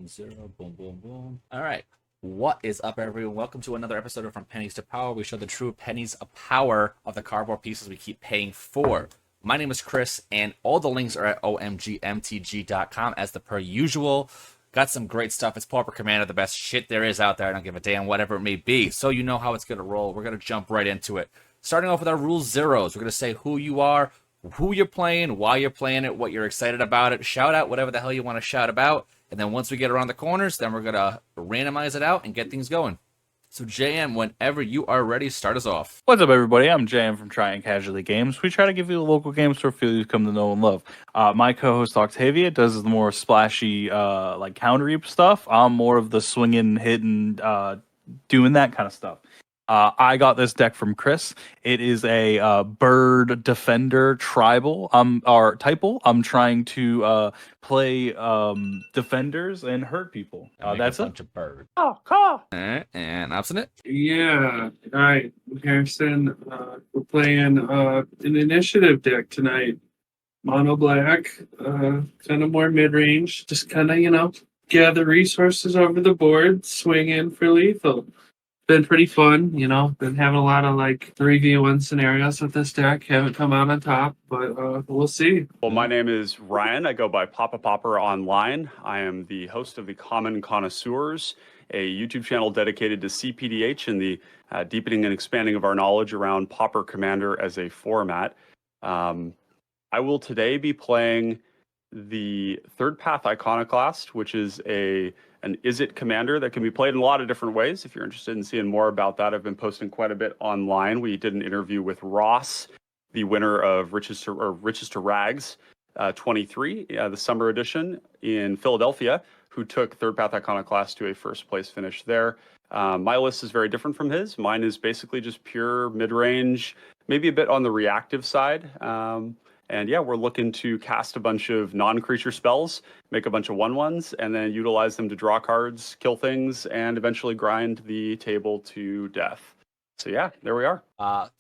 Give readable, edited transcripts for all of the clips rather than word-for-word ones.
1-0. Boom, boom, boom. All right. What is up, everyone? Welcome to another episode of From Pennies to Power. We show the true pennies of power of the cardboard pieces we keep paying for. My name is Chris, and all the links are at OMGMTG.com as the per usual. Got some great stuff. It's Pauper Commander, the best shit there is out there. I don't give a damn, whatever it may be. So you know how it's going to roll. We're going to jump right into it. Starting off with our rule zeros. We're going to say who you are, who you're playing, why you're playing it, what you're excited about it. Shout out whatever the hell you want to shout about. And then once we get around the corners, then we're going to randomize it out and get things going. So JM, whenever you are ready, start us off. What's up, everybody? I'm JM from Trying Casually Games. We try to give you the local game store feel you've come to know and love. My co-host Octavia does the more splashy, like countery stuff. I'm more of the swinging, hitting, doing that kind of stuff. I got this deck from Chris. It is a bird defender tribal or typal. I'm trying to play defenders and hurt people. That's a bunch of birds. Oh, call. And Obstinate. Yeah. All right, Harrison. We're playing an initiative deck tonight. Mono black, kind of more mid range. Just kind of, gather resources over the board, swing in for lethal. Been pretty fun, been having a lot of 3v1 scenarios with this deck. Haven't come out on top, but we'll see. Well, my name is Ryan. I go by Pauper online. I am the host of the Common Connoisseurs, a YouTube channel dedicated to CPDH and the deepening and expanding of our knowledge around Pauper Commander as a format. I will today be playing the Third Path Iconoclast, which is an Is-It commander that can be played in a lot of different ways. If you're interested in seeing more about that, I've been posting quite a bit online. We did an interview with Ross, the winner of Riches to Rags 23, the summer edition in Philadelphia, who took Third Path Iconoclast to a first place finish there. My list is very different from his. Mine is basically just pure mid-range, maybe a bit on the reactive side. And yeah, we're looking to cast a bunch of non-creature spells, make a bunch of 1/1s, and then utilize them to draw cards, kill things, and eventually grind the table to death. So yeah, there we are.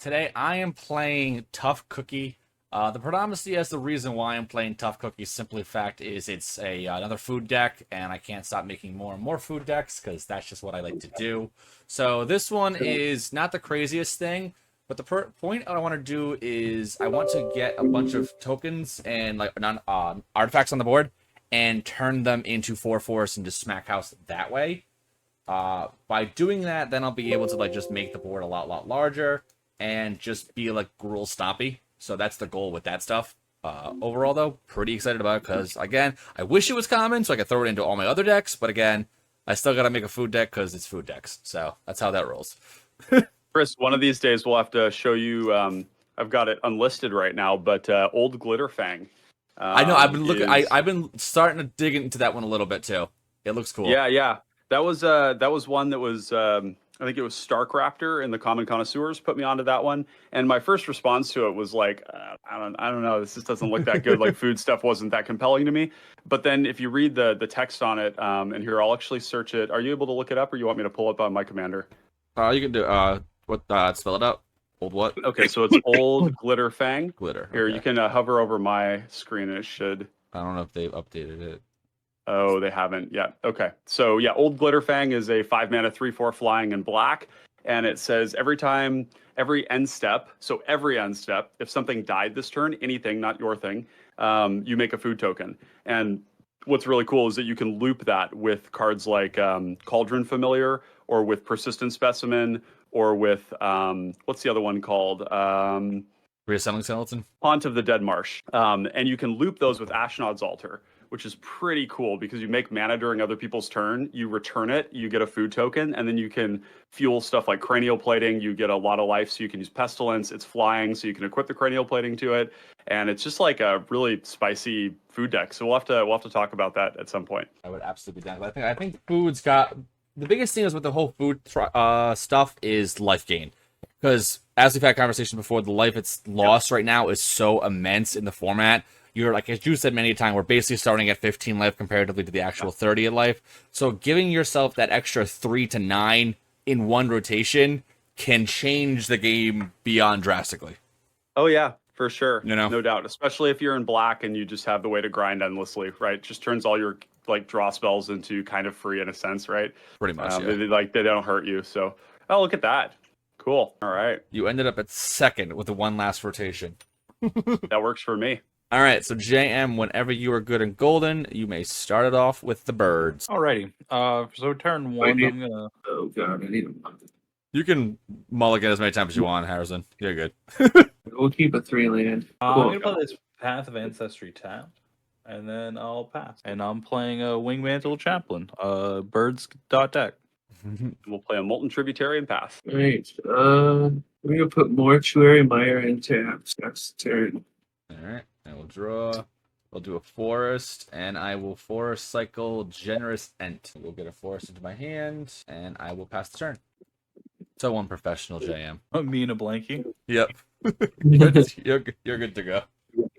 Today I am playing Tough Cookie. The predominancy as the reason why I'm playing Tough Cookie, simply fact is it's another food deck, and I can't stop making more and more food decks because that's just what I like to do. So this one is not the craziest thing. But the point I want to do is I want to get a bunch of tokens and artifacts on the board and turn them into 4/4s and just smack house that way. By doing that, then I'll be able to just make the board a lot larger and just be gruel stompy. So that's the goal with that stuff. Overall, though, pretty excited about it because, again, I wish it was common so I could throw it into all my other decks. But again, I still got to make a food deck because it's food decks. So that's how that rolls. Chris, one of these days we'll have to show you. I've got it unlisted right now, but Old Glitterfang. I know. I've been looking. I've been starting to dig into that one a little bit too. It looks cool. Yeah. That was one that was. I think it was Stark Raptor in the Common Connoisseurs put me onto that one, and my first response to it was I don't know. This just doesn't look that good. Food stuff wasn't that compelling to me. But then if you read the text on it, and here I'll actually search it. Are you able to look it up, or you want me to pull up on my commander? You can do. What? Spell it out. Old what? Okay, so it's Old Glitterfang. Glitter. Here, okay. you can hover over my screen and it should. I don't know if they've updated it. Oh, they haven't yet. Okay, so yeah, Old Glitterfang is a 5-mana 3/4 flying in black, and it says every end step, if something died this turn, anything, not your thing, you make a food token. And what's really cool is that you can loop that with cards like Cauldron Familiar, or with Persistent Specimen, or with what's the other one called? Reassembling Skeleton? Haunt of the Dead Marsh. And you can loop those with Ashnod's Altar, which is pretty cool because you make mana during other people's turn, you return it, you get a food token, and then you can fuel stuff like cranial plating. You get a lot of life, so you can use Pestilence. It's flying, so you can equip the cranial plating to it. And it's just a really spicy food deck. So we'll have to talk about that at some point. I would absolutely be down. I think food's got the biggest thing is with the whole food stuff is life gain. Because as we've had conversations before, the life it's lost right now is so immense in the format. You're as you said many times, we're basically starting at 15 life comparatively to the actual 30 in life. So giving yourself that extra 3 to 9 in one rotation can change the game beyond drastically. Oh yeah, for sure. No doubt. Especially if you're in black and you just have the way to grind endlessly, right? Just turns all your like draw spells into kind of free in a sense, right? Pretty much, yeah. They don't hurt you. So, oh, look at that. Cool. All right. You ended up at second with the one last rotation. That works for me. All right, so JM, whenever you are good and golden, you may start it off with the birds. Alrighty. So turn one, need- I'm gonna. Oh god, I need a month. You can mulligan as many times as you want, Harrison. You're good. We'll keep a 3-land. I'm Cool. gonna play this Path of Ancestry tapped, and then I'll pass. And I'm playing a Wingmantle Chaplain, birds.deck. We'll play a Molten Tributary and pass. Right. We're gonna put Mortuary Mire in taps. That's the turn. All right, and we'll draw. We'll do a forest, and I will forest cycle Generous Ent. We'll get a forest into my hand, and I will pass the turn. So unprofessional, JM. Me and a blankie. Yep. You're good to go.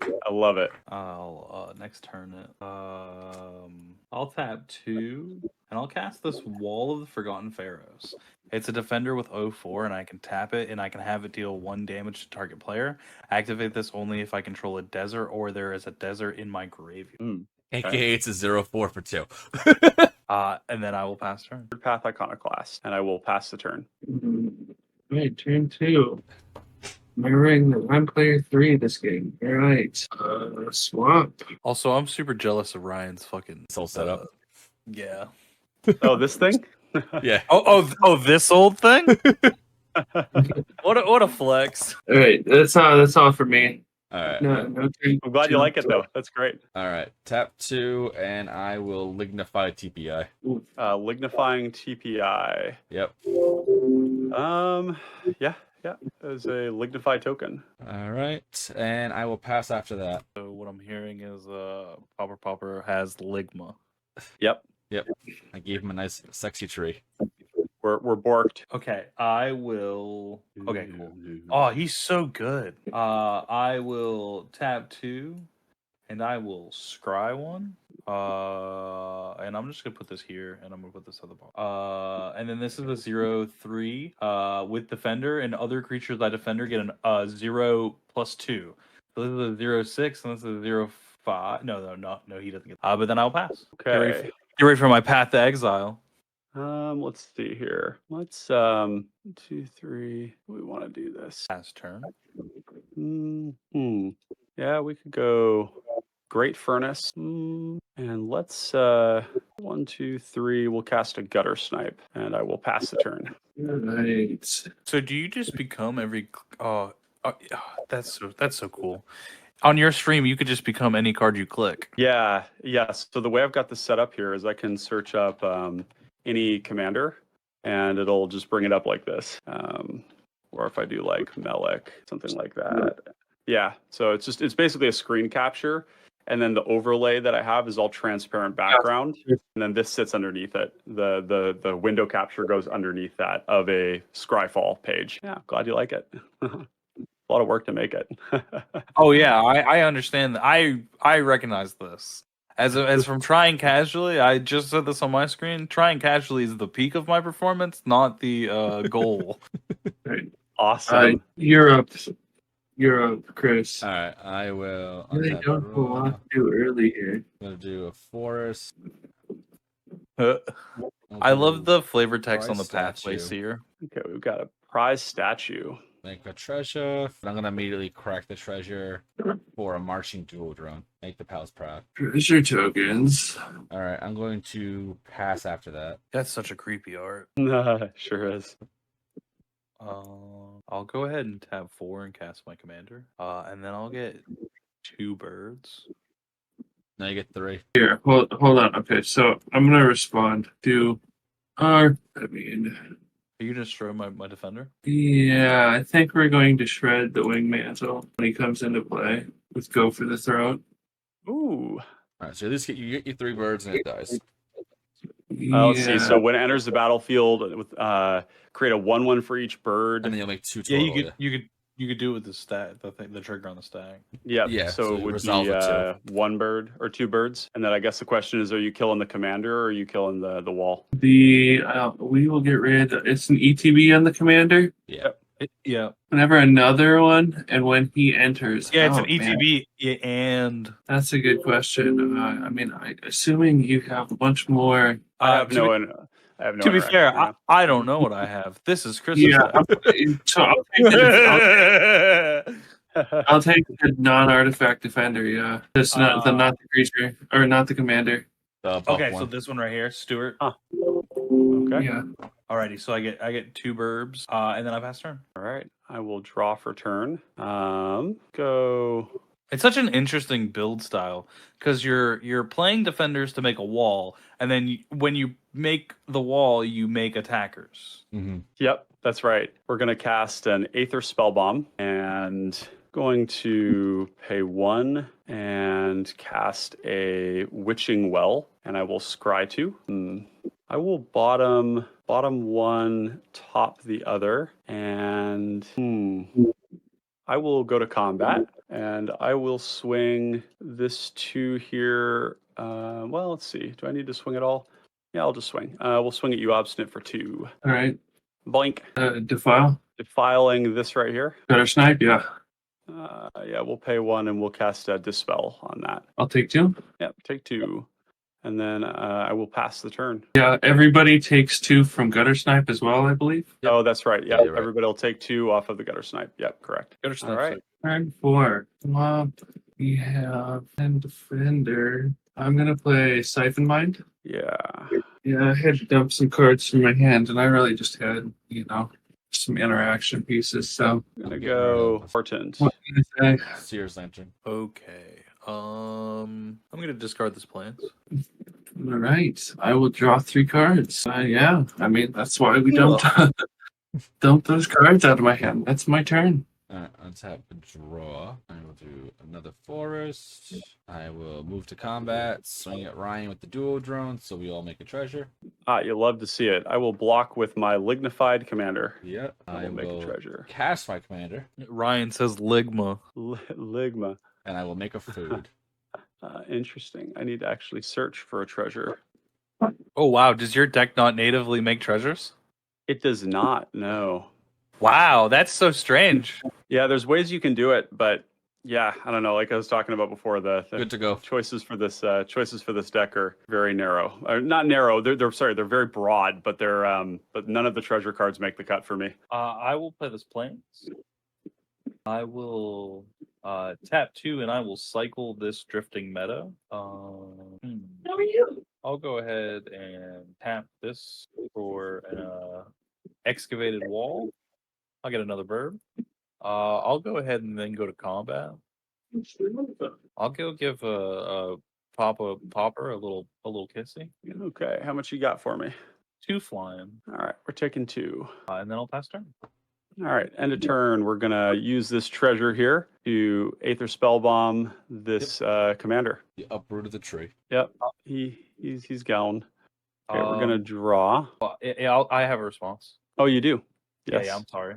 I love it. I'll next turn it. I'll tap 2, and I'll cast this Wall of the Forgotten Pharaohs. It's a defender with 0/4, and I can tap it, and I can have it deal 1 damage to target player. Activate this only if I control a desert or there is a desert in my graveyard. AKA it's a 0/4 for 2. And then I will pass turn. Third Path Iconoclast, and I will pass the turn. Right, turn 2. Mirroring that I'm player 3 this game. All right. Swamp. Also, I'm super jealous of Ryan's fucking Soul setup. Yeah. Oh, this thing? Yeah. Oh, this old thing. What a flex. All right, that's all for me. All right. No turn. I'm glad you like it though. That's great. All right. Tap 2, and I will lignify TPI. Lignifying TPI. Yep. Yeah. As a Lignify token. All right, and I will pass after that. So what I'm hearing is Pauper has Ligma. Yep. I gave him a nice, sexy tree. We're borked. Okay, I will. Okay, cool. Oh, he's so good. I will tap 2, and I will scry 1. And I'm just gonna put this here, and I'm gonna put this other bar. And then this is a 0/3 with defender, and other creatures that defender get a 0+2. So this is a 0/6, and this is a 0/5. No, he doesn't get. But then I'll pass. Okay. Get ready for my Path to Exile. Let's see here. Let's 2, 3. We want to do this. Pass turn. Yeah, we could go Great Furnace. And let's 1, 2, 3. We'll cast a Gutter Snipe, and I will pass the turn. All right. So do you just become every? That's so cool. On your stream, you could just become any card you click. Yes. So the way I've got this set up here is I can search up any commander, and it'll just bring it up like this. Or if I do like Melik, something like that. Yeah. So it's basically a screen capture, and then the overlay that I have is all transparent background, and then this sits underneath it. The window capture goes underneath that of a Scryfall page. Yeah, glad you like it. A lot of work to make it. Oh yeah, I understand that. I recognize this as from trying casually. I just said this on my screen. Trying casually is the peak of my performance, not the goal. Right. Awesome. You're up, Chris. All right, I will. Really don't have a lot to do early here. I'm gonna do a forest. I love the flavor text on the Prize pathway statue. seer. Okay, we've got a prize statue. Make a treasure. I'm gonna immediately crack the treasure for a marching dual drone. Make the pals proud. Treasure tokens. All right, I'm going to pass after that. That's such a creepy art. Sure is. I'll go ahead and tab 4 and cast my commander. And then I'll get 2 birds. Now you get 3. Here, hold on. Okay, so I'm gonna respond to Are you gonna destroy my defender? Yeah, I think we're going to shred the Wingmantle when he comes into play. Let's go for the throat. Ooh. All right, so at least you get your 3 birds and it dies. Let's see. So when it enters the battlefield, with create a 1/1 for each bird. And then you'll make 2 Yeah, total. you could do it with the stack, the trigger on the stack. Yep. Yeah, So so it you would resolve be it 1 bird or 2 birds, and then I guess the question is: are you killing the commander or are you killing the wall? We will get rid. It's an ETB on the commander. Yeah. Yeah. Whenever another one, and when he enters. Yeah, it's Oh, an man. ETB and That's a good question. I mean, assuming you have a bunch more. I have to I have no to be interaction fair, right I don't know what I have. This is Chris's Yeah, deck. so I'll take the non-artifact defender. Yeah, just not the creature or not the commander. The buff Okay, so one. this one right here, Stuart. Huh. Okay. Yeah. Alrighty, so I get 2 burbs, and then I pass turn. All right. I will draw for turn. Go. It's such an interesting build style because you're playing defenders to make a wall, and then when you make the wall, you make attackers. Mm-hmm. Yep, that's right. We're going to cast an Aether Spellbomb and going to pay 1 and cast a Witching Well, and I will scry 2. I will bottom 1, top the other, and I will go to combat, and I will swing this 2 here. Well, let's see. Do I need to swing at all? Yeah, I'll just swing. We'll swing at you, Obstinate, for 2. All right. Blink. Defile. Defiling this right here. Gutter snipe. Yeah. Yeah, we'll pay 1 and we'll cast a Dispel on that. I'll take 2. Yep, take 2. And then I will pass the turn. Yeah. Everybody takes 2 from gutter snipe as well, I believe. Yep. Oh, that's right. Yeah, Yeah, you're right. everybody will take 2 off of the Gutter Snipe. Yep, correct. Gutter snipe. All right. Turn 4. Come on. We have and defender. I'm gonna play Siphon Mind. Yeah. Yeah, I had to dump some cards from my hand, and I really just had, some interaction pieces. So, I'm going to go Portent. what can I say? Sears Lantern. Okay. I'm gonna discard this plants. All right, I will draw 3 cards. Yeah, I mean that's why we dumped dump those cards out of my hand. That's my turn. Alright, let's have a draw. I will do another forest. I will move to combat, swing at Ryan with the dual drone, so we all make a treasure. You'll love to see it. I will block with my Lignified Commander. Yep. I will make a treasure. Cast my commander, Ryan says Ligma. Ligma. and I will make a food. Interesting. I need to actually search for a treasure. Oh wow, does your deck not natively make treasures? It does not. No. Wow, that's so strange. Yeah, there's ways you can do it, but yeah, I don't know. Like I was talking about before, the Good to go. choices for this deck are very narrow. Not narrow. They're sorry. They're very broad, but they're but none of the treasure cards make the cut for me. I will play this plants. I will tap 2 and I will cycle this drifting meadow. I'll go ahead and tap this for an excavated wall. I'll get another verb. I'll go ahead and then go to combat. I'll go give a Pauper a little kissy. Okay, how much you got for me? 2 flying, All right, we're taking 2. and then I'll pass turn. All right, end of turn. We're gonna use this treasure here to Aether Spellbomb this commander. You uprooted the tree. Yep, he's gone. Okay, we're gonna draw. I have a response. Oh, you do? Yes. Yeah, I'm sorry.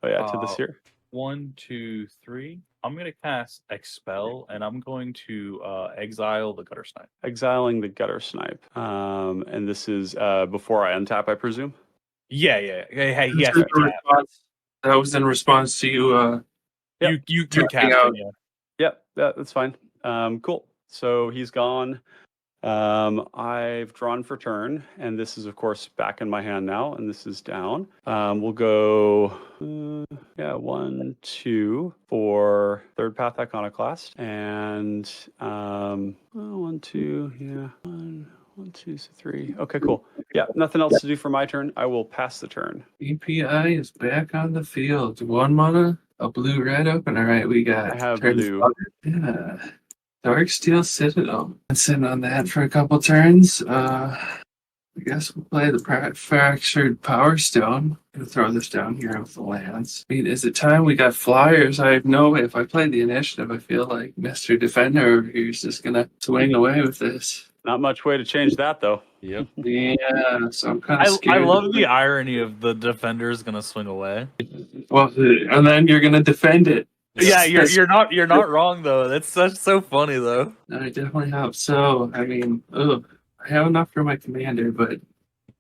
Oh yeah, to this here. 1, 2, 3. I'm going to cast Expel, and I'm going to exile the Gutter Snipe. Exiling the Gutter Snipe. And this is before I untap, I presume. Yeah. Hey, yes. That was in response to you. Yep. You Tapping casting, out. yeah. Yep, that's fine. Cool. So he's gone. I've drawn for turn, and this is of course back in my hand now, and this is down. We'll go 1, 2 for third path iconoclast, and 1, 2, yeah, 1, 2, 3. Okay, cool. Yeah, nothing else to do for my turn. I will pass the turn. EPI is back on the field. 1 mana, a blue red open. All right, we got. I have turn blue. 5. Yeah. Dark Steel Citadel. Been sitting on that for a couple turns. I guess we'll play the Fractured Power Stone. Gonna throw this down here with the lands. I mean, is it time? We got flyers. I have no way. If I play the initiative, I feel like Mr. Defender over here is just gonna swing away with this. Not much way to change that though. Yep. Yeah, so I'm kind of I scared. love the irony of the defender's going to swing away. Well, and then you're gonna defend it. Yeah, you're not wrong though. That's so funny though. No, I definitely have. So, I mean, I have enough for my commander, but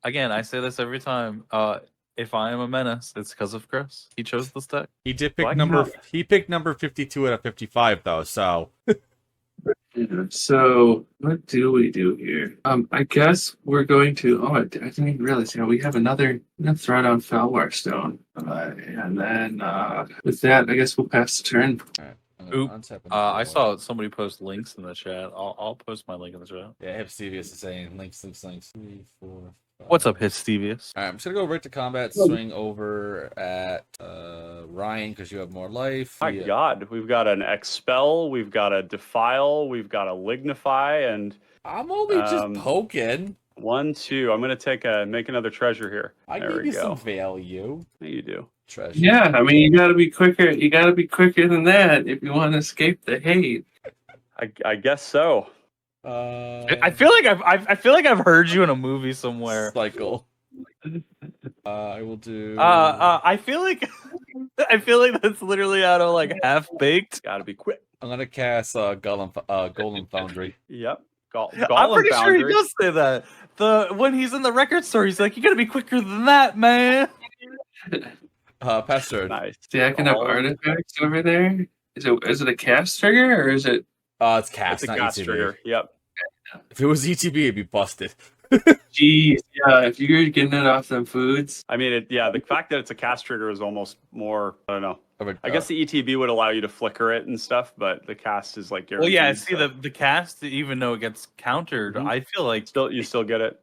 Again, I say this every time. If I am a menace, it's because of Chris. He chose this deck. He did pick Black number. Knight. He picked number 52 out of 55 though. So Yeah, so what do we do here? I guess we're going to. Oh, I didn't even realize. We have another Throwdown Felwar Stone, and then with that, I guess we'll pass the turn. Oop. I saw somebody post links in the chat. I'll post my link in the chat. Yeah, Hip Stevius is saying links. 3, 4. 5. What's up, Histevius? All right, I'm just gonna go right to combat. Swing over at Ryan because you have more life. My God, we've got an expel, we've got a defile, we've got a lignify, and I'm only just poking. 1, 2. I'm gonna make another treasure here. I There give we you go. some value. There you do. Treasure. Yeah, I mean, you got to be quicker. You got to be quicker than that if you want to escape the hate. I guess so. I feel like I've heard you in a movie somewhere. Cycle. I will do. I feel like that's literally out of like Half Baked. Gotta be quick. I'm gonna cast Golem Foundry. Yep. I'm pretty sure he does say that. When he's in the record store, he's like, "You gotta be quicker than that, man." Pass turn. Nice. Stacking up artifacts over there. Is it a cast trigger or is it? It's cast, It's a not cast ETB. trigger. Yep. If it was ETB, it'd be busted. Jeez, yeah. If you're getting it off them foods. I mean, the fact that it's a cast trigger is almost more. I don't know. I guess the the ETB would allow you to flicker it and stuff, but the cast is like Well, guaranteed. yeah. See, so the cast, even though it gets countered, Mhm. I feel like you still get it.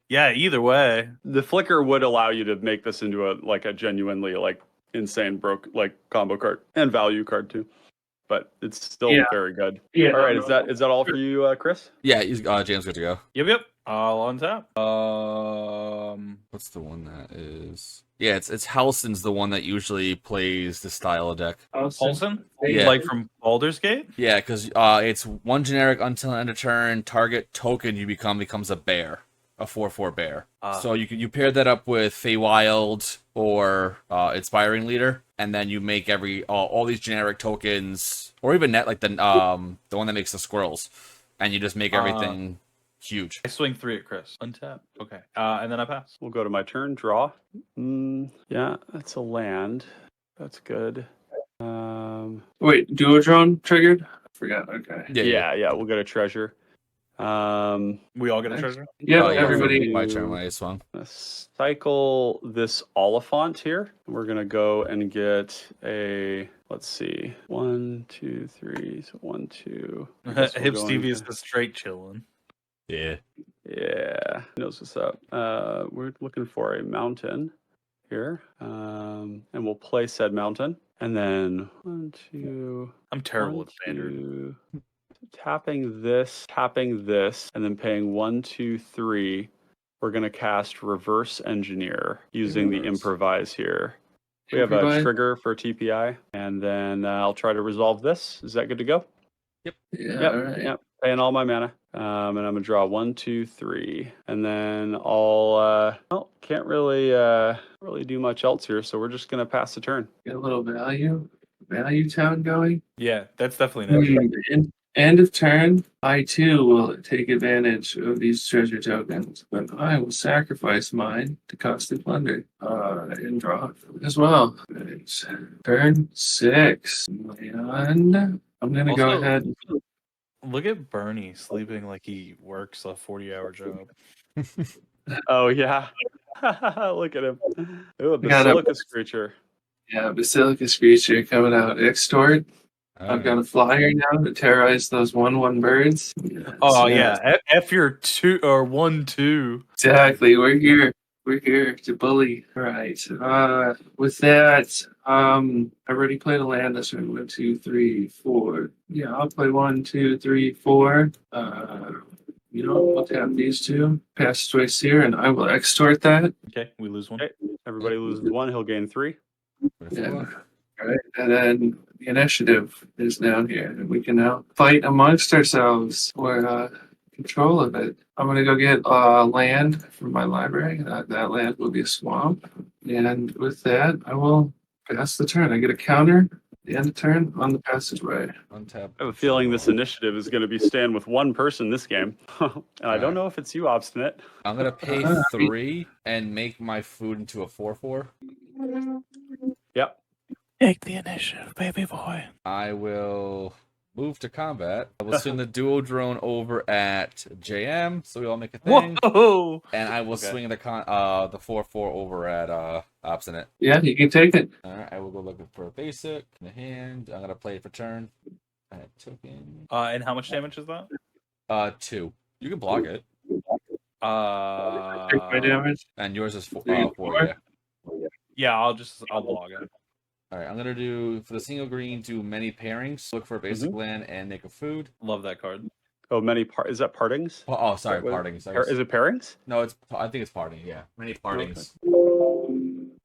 yeah. Either way, The flicker would allow you to make this into a genuinely insane combo card and value card too, but it's still very good. Yeah. All right, is that all for you, Chris? Yeah, James, good to go. yep. I'll on tap. What's the one that is? Yeah, it's Helson's the one that usually plays the style of deck. Paulson, Yeah. like from Baldur's Gate. Yeah, because it's one generic until end of turn. Target token you become becomes a bear, a 4/4 bear. So you pair that up with Feywild or Inspiring Leader, and then you make all these generic tokens, or even net like the one that makes the squirrels, and you just make everything huge. I swing 3 at Chris. Untap. Okay. And then I pass. We'll go to my turn. Draw. Yeah, that's a land. That's good. Wait, Duodrone triggered? I forgot. Okay. Yeah. We'll get a treasure. We all get a treasure. Yeah, Yeah, everybody. my turn when I swung. Gonna cycle this Oliphant here. We're gonna go and get a. Let's see. 1, 2, 3. So 1, 2. I guess we're Hip going Stevie is to- just straight chilling. Yeah. Yeah, he knows what's up. We're looking for a mountain here, and we'll play said mountain, and then 1, 2. I'm terrible 1, at standard. 2. Tapping this, and then paying 1, 2, 3. We're gonna cast Reverse Engineer using the Improvise here. We have a Improvise? trigger for TPI, and then I'll try to resolve this. Is that good to go? Yeah, Yep. all right. Yep. Paying all my mana. And I'm gonna draw 1, 2, 3, and then I'll can't really do much else here, so we're just gonna pass the turn. Get a little value town going. Yeah, that's definitely an End of turn, I too will take advantage of these treasure tokens, but I will sacrifice mine to costly plunder and draw as well. It's turn 6, and I'm gonna go Also- ahead. Look at Bernie sleeping like he works a 40-hour job. Oh yeah. Look at him. Ooh, a Got it. Basilicus creature. Yeah, Basilica Screecher coming out. Extort. I've got a flyer now to terrorize those 1/1 birds. Oh So, yeah, F your 2 or 1/2. exactly. We're here. We're here to bully. All right. With that, I already played a land this one. 1, 2, 3, 4. Yeah, I'll play 1, 2, 3, 4. We'll tap these two. Pass choice here, and I will extort that. Okay, we lose one. Okay. Everybody loses 1. He'll gain 3. Yeah. All right. And then the initiative is down here, and we can now fight amongst ourselves for control of it. I'm gonna go get land from my library. That land will be a swamp, and with that, I will pass the turn. I get a counter. The end of turn on the passageway. Untap. I have a feeling this initiative is going to be staying with one person this game. And I don't know if it's you, Obstinate. I'm gonna pay Uh, 3 and make my food into a 4/4. Yep. Take the initiative, baby boy. I will move to combat. I will send the duo drone over at JM, so we all make a thing. Whoa! And I will Okay. swing the 4/4 over at Obstinate. Yeah, you can take it. Alright, I will go looking for a basic in the hand. I'm gonna play it for turn. Token. And how much damage is that? 2. You can block it. Take my damage. And yours is 4, So you 4, four? yeah. Yeah, I'll block it. Alright, I'm gonna do, for the single green, do many pairings. Look for a basic land and make a food. Love that card. Oh, is that partings? Oh, sorry, What- partings. Is it pairings? No, I think it's parting, yeah. Many partings.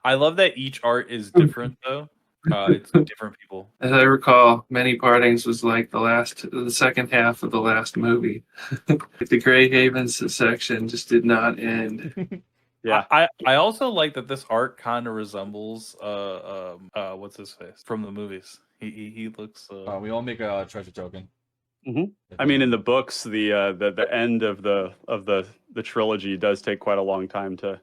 I love that each art is different though. It's different people. As I recall, Many Partings was like the second half of the last movie. The Grey Havens section just did not end. Yeah. I also like that this art kind of resembles what's his face from the movies. He looks. We all make a treasure token. Mhm. I mean, in the books, the end of the trilogy does take quite a long time to.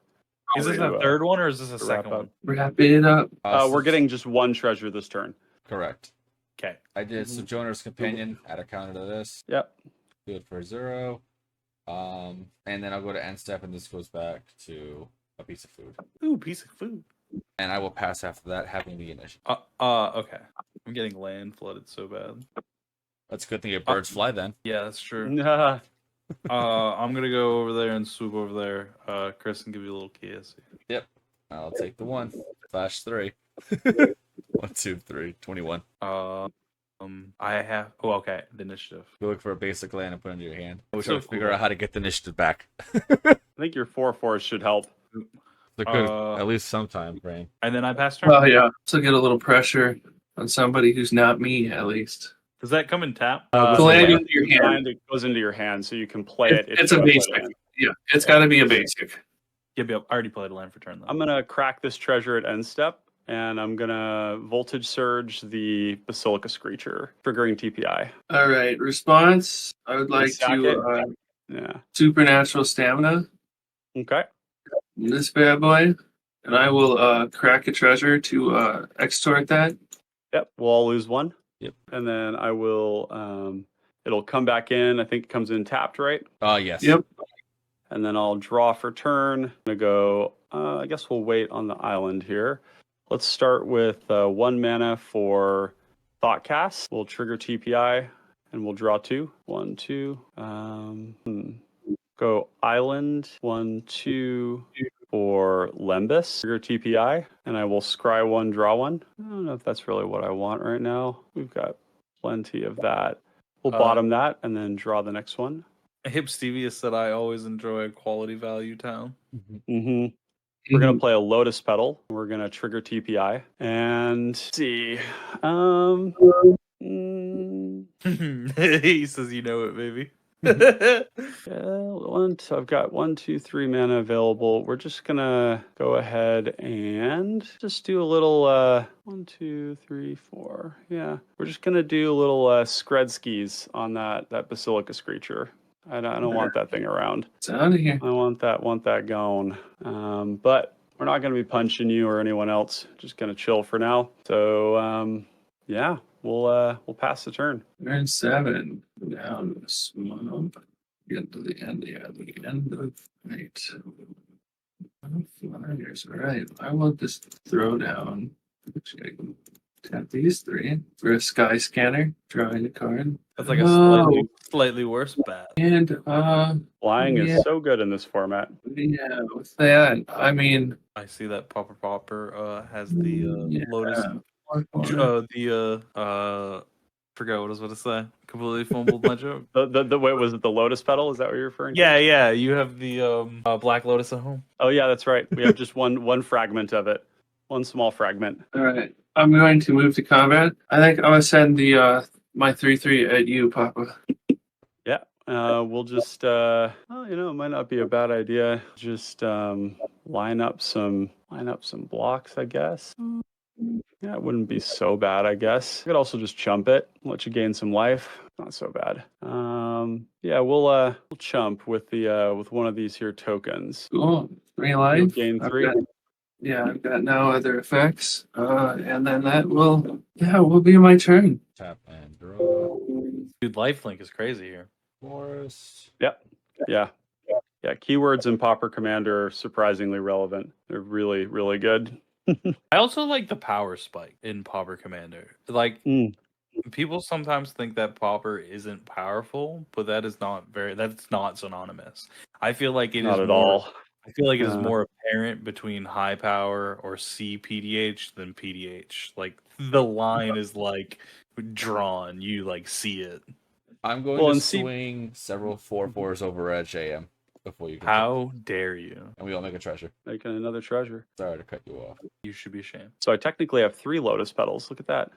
Is this the third one or is this the second one? Wrap it up. We're getting just one treasure this turn. Correct. Okay. I did Sojourner's Companion. Add a counter to this. Yep. Do it for 0. And then I'll go to end step, and this goes back to a piece of food. Ooh, piece of food. And I will pass after that, having the initiative. Okay. I'm getting land flooded so bad. That's a good thing your birds fly then. Yeah, that's true. Nah. I'm gonna go over there and swoop over there, Chris, and give you a little kiss. Yep. I'll take the 1. Flash 3. 1, 2, 3. 21. I have. Oh, okay. The initiative. Go look for a basic land and put it into your hand. I wish So I could figure out how to get the initiative back. I think your 4/4 should help. They could at least sometime, Brain. And then I pass turn. Well, yeah. So get a little pressure on somebody who's not me, at least. Does that come in tap? The land into your hand. It goes into your hand, so you can play it. if It's you a wanna play basic. the land. Yeah, it's got to be a basic. Yep. I already played a land for turn though. I'm gonna crack this treasure at end step, and I'm gonna voltage surge the Basilica Screecher, triggering TPI. All right. Response. I would like Stack to Yeah. supernatural stamina. Okay. This bad boy, and I will crack a treasure to extort that. Yep. We'll all lose 1. Yep. And then I will. It'll come back in. I think it comes in tapped, right? Yes. Yep. And then I'll draw for turn. I'm gonna go. I guess we'll wait on the island here. Let's start with 1 mana for Thought Cast. We'll trigger TPI, and we'll draw 2. 1, 2. Go island. 1, 2 for Lembus. Trigger TPI, and I will scry 1, draw 1. I don't know if that's really what I want right now. We've got plenty of that. We'll bottom that, and then draw the next one. Hip Stevia said I always enjoy a quality value town. Mm-hmm. We're gonna play a Lotus Petal. We're gonna trigger TPI and see. He says you know it, baby. I've got 1, 2, 3 mana available. We're just gonna go ahead and just do a little 1, 2, 3, 4. Yeah, we're just gonna do a little Skredskis on that Basilica Screecher. I don't want that thing around. It's out of here. I want that going. But we're not going to be punching you or anyone else. Just going to chill for now. So yeah, we'll pass the turn. Turn 7. Down to swamp. Get to the end. Yeah, the end of night. Flyers. All right. I will just throw down. Actually, I can tap these 3 for a sky scanner. Drawing a card. That's like a slightly worse bat. And Flying yeah. is so good in this format. Yeah, with that, I mean, I see that Pauper has the yeah. Lotus. Forgot what I was about to say. Completely fumbled my joke. The wait, was it the Lotus Petal? Is that what you're referring to? Yeah. You have the Black Lotus at home. Oh yeah, that's right. We have just one fragment of it. One small fragment. All right. I'm going to move to combat. I think I'm gonna send the my 3/3 at you, Papa. Yeah. We'll just it might not be a bad idea. Just line up some blocks, I guess. Yeah, it wouldn't be so bad, I guess. I could also just chump it, let you gain some life. Not so bad. Yeah, we'll chump with the with one of these here tokens. Cool. 3 You'll life. gain 3. I've got now other effects. And then that will be my turn. Tap and draw. Dude, lifelink is crazy here. Forest. Yep. Yeah. Yeah. Keywords in Pauper Commander are surprisingly relevant. They're really, really good. I also like the power spike in Pauper Commander. Like, people sometimes think that Pauper isn't powerful, but that's not synonymous. I feel like it Not is at more. all. I feel like it is more apparent between high power or CPDH than PDH. Like the line is like drawn. You like see it. I'm going to swing several 4/4s over at JM before you can. How dare you? And we all make a treasure. Making another treasure. Sorry to cut you off. You should be ashamed. So I technically have 3 lotus petals. Look at that.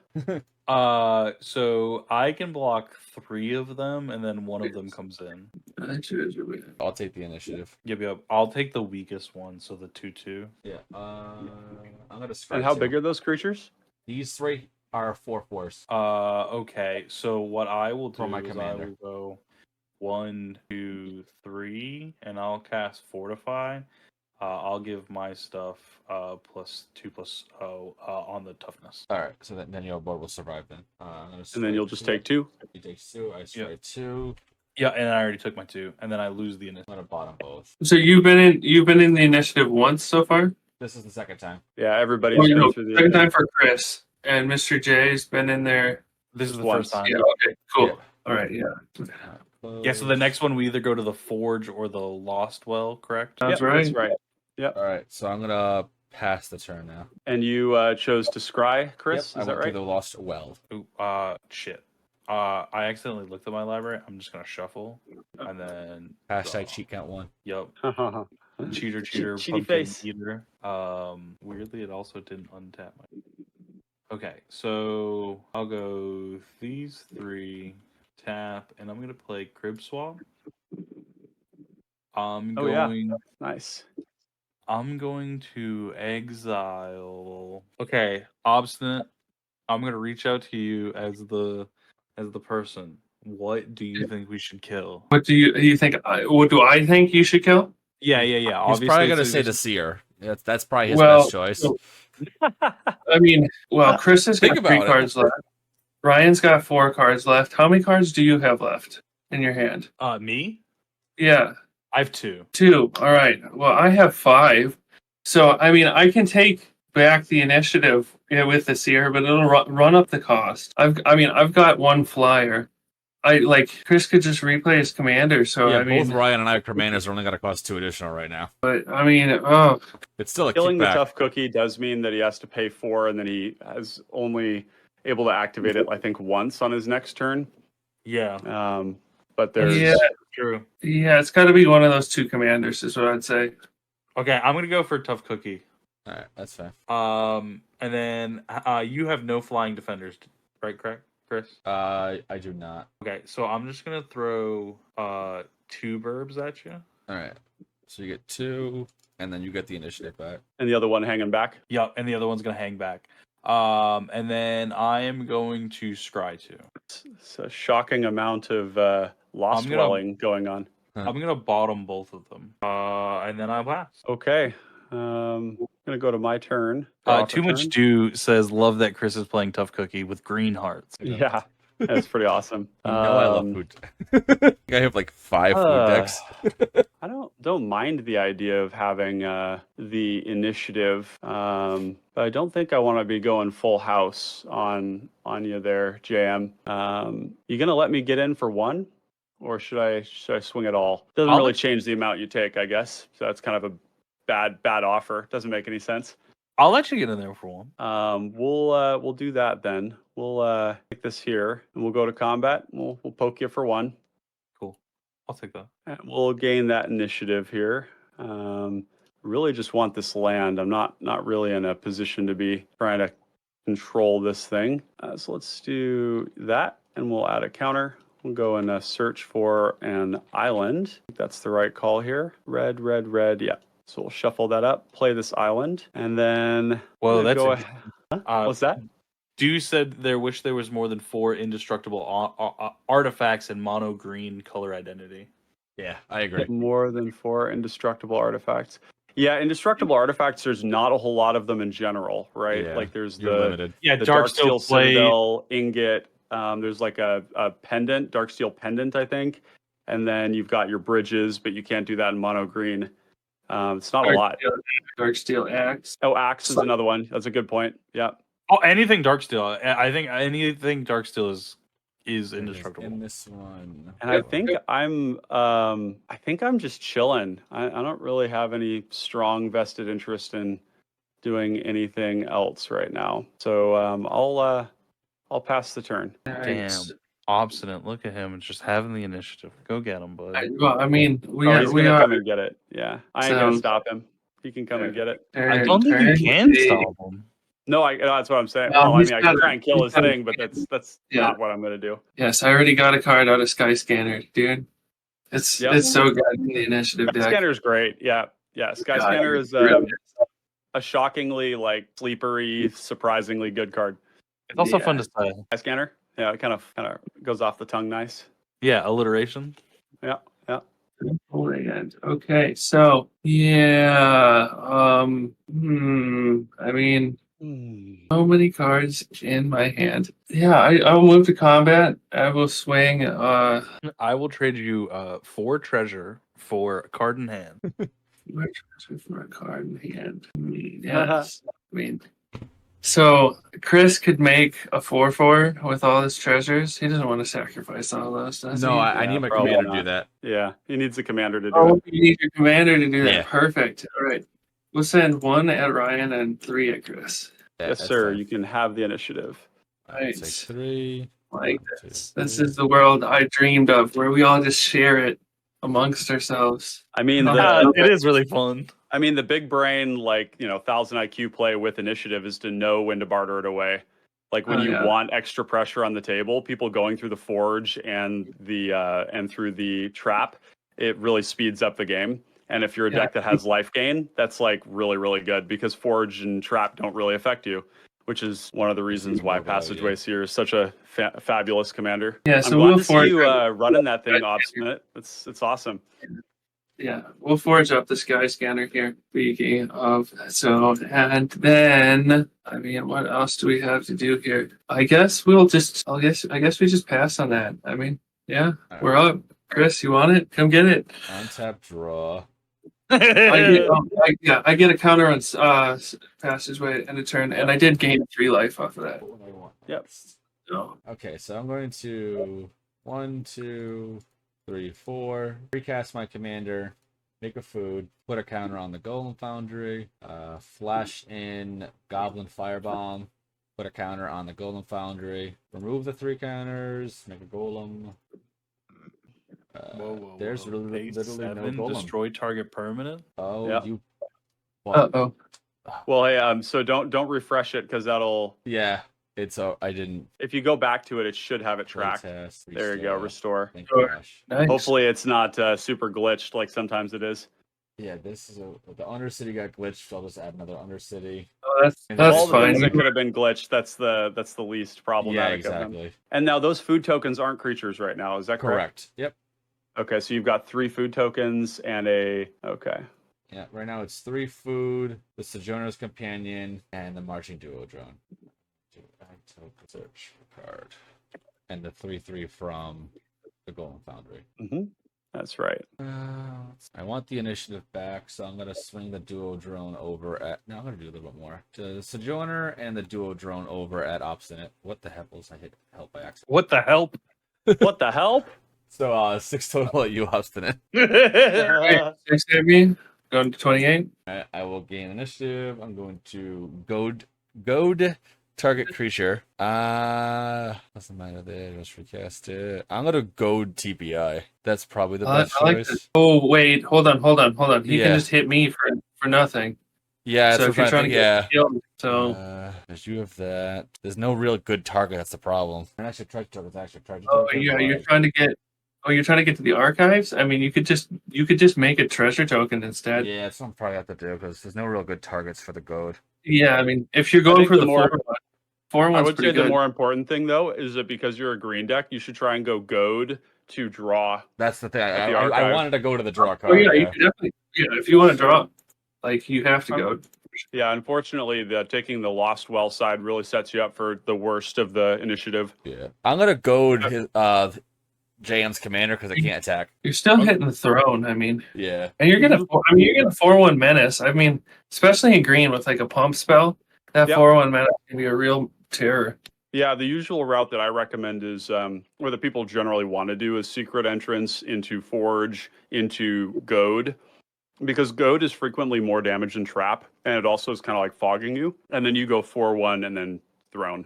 So I can block 3 of them, and then one of them comes in. I'll take the initiative. Yep. I'll take the weakest one, so the 2/2. Yeah. I'm gonna scry. And how big are those creatures? These 3 are 4/4s. Okay. So what I will do For my is commander. I will go 1, 2, 3, and I'll cast Fortify. I'll give my stuff +2/+0 on the toughness. All right. So then your board will survive then. And then you'll just take 2. You take 2. I strike 2. Yeah, and I already took my 2, and then I lose the initiative. I'm gonna bottom both. So you've been in the initiative once so far? This is the second time. Yeah, everybody's been through the second time for Chris. And Mr. J's been in there. This is the once. first time. Yeah, okay, cool. Yeah. All right, yeah. Yeah, so the next one we either go to the Forge or the Lost Well, correct? That's Yep, right. That's right. Yep. All right. So I'm gonna pass the turn now. And you chose to scry, Chris? Yep, Is I that went right? to the Lost Well. Ooh, shit. I accidentally looked at my library. I'm just gonna shuffle and then Hashtag cheat count 1. Yep. Cheater, Cheater, cheaty pumpkin face. eater. Weirdly, it also didn't untap my. Okay, so I'll go these 3, tap, and I'm gonna play Crib Swap. Nice. I'm going to exile. Okay, Obstinate. I'm gonna reach out to you as the person. What do you think we should kill? What do you think? What do I think you should kill? Yeah. He's Obviously, probably gonna say the Seer. That's probably his Well, best choice. I mean, Chris has Think got about 3 it. cards left. Ryan's got 4 cards left. How many cards do you have left in your hand? Me? Yeah, I have 2. 2. All right. Well, I have 5. So, I mean, I can take back the initiative with the Seer, but it'll run up the cost. I've got 1 flyer. Chris could just replay his commander. So Yeah, I mean, both Ryan and I commanders are only gonna cost 2 additional right now. but I mean, oh, It's still a Killing the kickback. tough cookie does mean that he has to pay 4, and then he has only able to activate it, I think, once on his next turn. Yeah. But there's True. yeah, it's got to be one of those 2 commanders, is what I'd say. Okay, I'm gonna go for Tough Cookie. All right, that's fine. And then you have no flying defenders, right? Correct, Chris? I do not. Okay, so I'm just gonna throw 2 burbs at you. All right. So you get 2, and then you get the initiative back. and the other one hanging back. Yep, and the other one's gonna hang back. And then I am going to scry 2. It's a shocking amount of lost dwelling going on. I'm gonna bottom both of them. And then I pass. Okay. I'm gonna go to my turn. Too Much Do says, love that Chris is playing Tough Cookie with green hearts. Yeah, that's pretty awesome. You know I love food. I have like 5 food decks. I don't mind the idea of having the initiative, but I don't think I want to be going full house on you there, JM. You gonna let me get in for 1, or should I swing it all? Doesn't really change the amount you take, I guess. So that's kind of a bad offer. Doesn't make any sense. I'll let you get in there for 1. We'll do that then. We'll take this here and we'll go to combat. We'll poke you for 1. Cool. I'll take that. And we'll gain that initiative here. Really just want this land. I'm not really in a position to be trying to control this thing. So let's do that, and we'll add a counter. We'll go and search for an island. I think that's the right call here. Red, red, red. Yeah. So we'll shuffle that up, play this island, and then Whoa, I'm gonna that's go interesting. What's that? Dew said there wish there was more than 4 indestructible artifacts in mono green color identity. Yeah, I agree. More than 4 indestructible artifacts. Yeah, indestructible artifacts, there's not a whole lot of them in general, right? Yeah, Like there's you're the limited. Yeah, the Darksteel Darksteel plate. Citadel ingot. There's like a pendant, Darksteel pendant, I think. And then you've got your bridges, but you can't do that in mono green. It's not a lot. Dark Steel Axe. Oh, axe is another one. That's a good point. Yeah. Oh, anything Darksteel. I think anything Darksteel is indestructible. In this one, And I think I'm just chilling. I don't really have any strong vested interest in doing anything else right now. So I'll pass the turn. Damn. Obstinate. Look at him. Just having the initiative. Go get him, bud. I mean, He's we gonna are. come and get it. Yeah, I ain't gonna So- stop him. He can come and get it. I don't think you can stop him. No, that's what I'm saying. No, Well, I he's mean, I got can it. try and kill He's his got it. thing, but that's Yeah. not what I'm gonna do. Yes, I already got a card out of Skyscanner, dude. It's so good in the initiative deck. Skyscanner is great. Yeah, Skyscanner God, is really a shockingly like sleepery, surprisingly good card. It's also Yeah. fun to say. Skyscanner, yeah, it kind of goes off the tongue nice. Yeah, alliteration. Yeah. Land. Okay, so yeah, I mean, so many cards in my hand. Yeah, I'll move to combat. I will swing. I will trade you 4 treasure for a card in hand. For a card in hand. Yes, I mean. So Chris could make a 4/4 with all his treasures. He doesn't want to sacrifice all those, does he? no, I need my probably commander to not. do that. Yeah, he needs a commander to do Oh, it. you need your commander to do that. Yeah. Perfect. All right. We'll send 1 at Ryan and 3 at Chris. Yes, sir. You can have the initiative. Right. Take 3. Like One, this. two, This three. is the world I dreamed of, where we all just share it amongst ourselves. I mean, It is really fun. the big brain, like, 1,000 IQ play with initiative is to know when to barter it away. Like when Oh, you yeah. want extra pressure on the table, people going through the forge and through the trap, it really speeds up the game. And if you're a Yeah. deck that has life gain, that's like really, really good because forge and trap don't really affect you, which is one of the reasons why more value. Passageway Seer is such a fabulous commander. Yeah, I'm so glad we'll to see forge. you running that thing, Obstinate. It's awesome. Yeah, we'll forge up the sky scanner here. Speaking of, so and then I mean, what else do we have to do here? I guess we just pass on that. I mean, yeah, we're up. Chris, you want it? Come get it. Untap draw. I get a counter on passageway and a turn, and I did gain 3 life off of that. What do I want? Yep. So Okay, so I'm going to 1, 2, 3, 4. Recast my commander. Make a food. Put a counter on the Golem Foundry. Flash in Goblin Firebomb. Put a counter on the Golem Foundry. Remove the 3 counters. Make a Golem. There's literally no Golem. Destroy target permanent. Oh, Yeah. you. oh, Well, hey, so don't refresh it because that'll. Yeah, it's. I didn't. If you go back to it, it should have it tracked. Test, There you go, restore. Thank you, Ash. nice. Hopefully, it's not super glitched like sometimes it is. Yeah, this is the Undercity got glitched. So I'll just add another Undercity. Oh, that's All the fine. things that could have been glitched. That's the least Yeah, problematic of them. exactly. And now those food tokens aren't creatures right now. Is that correct? Correct. Yep. Okay, so you've got 3 food tokens and a. Okay. Yeah, right now it's 3 food, the Sojourner's Companion, and the Marching Duo Drone. Search card. And the 3/3 from the Golem Foundry. That's right. I want the initiative back, so I'm gonna swing the Duo Drone over at. No, I'm gonna do a little bit more. The Sojourner and the Duo Drone over at Obstinate. What the hell was I hit help by accident? What the help? What the hell? So 6 total at you, Obstinate. Right, 6 at me. Going to 28. I will gain initiative. I'm going to goad target creature. Doesn't matter there. Just recast it. I'm gonna goad TPI. That's probably the best I like choice. this. Oh wait, hold on. He Yeah. can just hit me for nothing. Yeah, So that's if you're what trying I'm to thinking. get killed, so Because you have that. There's no real good target. That's the problem. And actually, treasure tokens. Actually, treasure oh tokens. yeah, you're trying to get Oh, you're trying to get to the archives? I mean, you could just make a treasure token instead. Yeah, it's something I probably have to do because there's no real good targets for the gold. Yeah, I mean, if you're going think for the the more- 4 I one's would say pretty the good. more important thing though is that because you're a green deck, you should try and go goad to draw. That's the thing. At the I archive. wanted to go to the draw Oh card. yeah, you Yeah. could definitely. Yeah, if you want to draw, like you have to go. Yeah, unfortunately, taking the Lost Well side really sets you up for the worst of the initiative. Yeah. I'm gonna goad his, JM's commander because I can't attack. You're still hitting the throne. I mean, Yeah. and you're gonna. I mean, you're gonna 4/1 menace. I mean, especially in green with like a pump spell, that Yep. 4/1 menace can be a real terror. Yeah, the usual route that I recommend is, or that people generally want to do, is secret entrance into Forge, into Goad, because Goad is frequently more damage than Trap, and it also is kind of like fogging you, and then you go 4/1 and then Throne.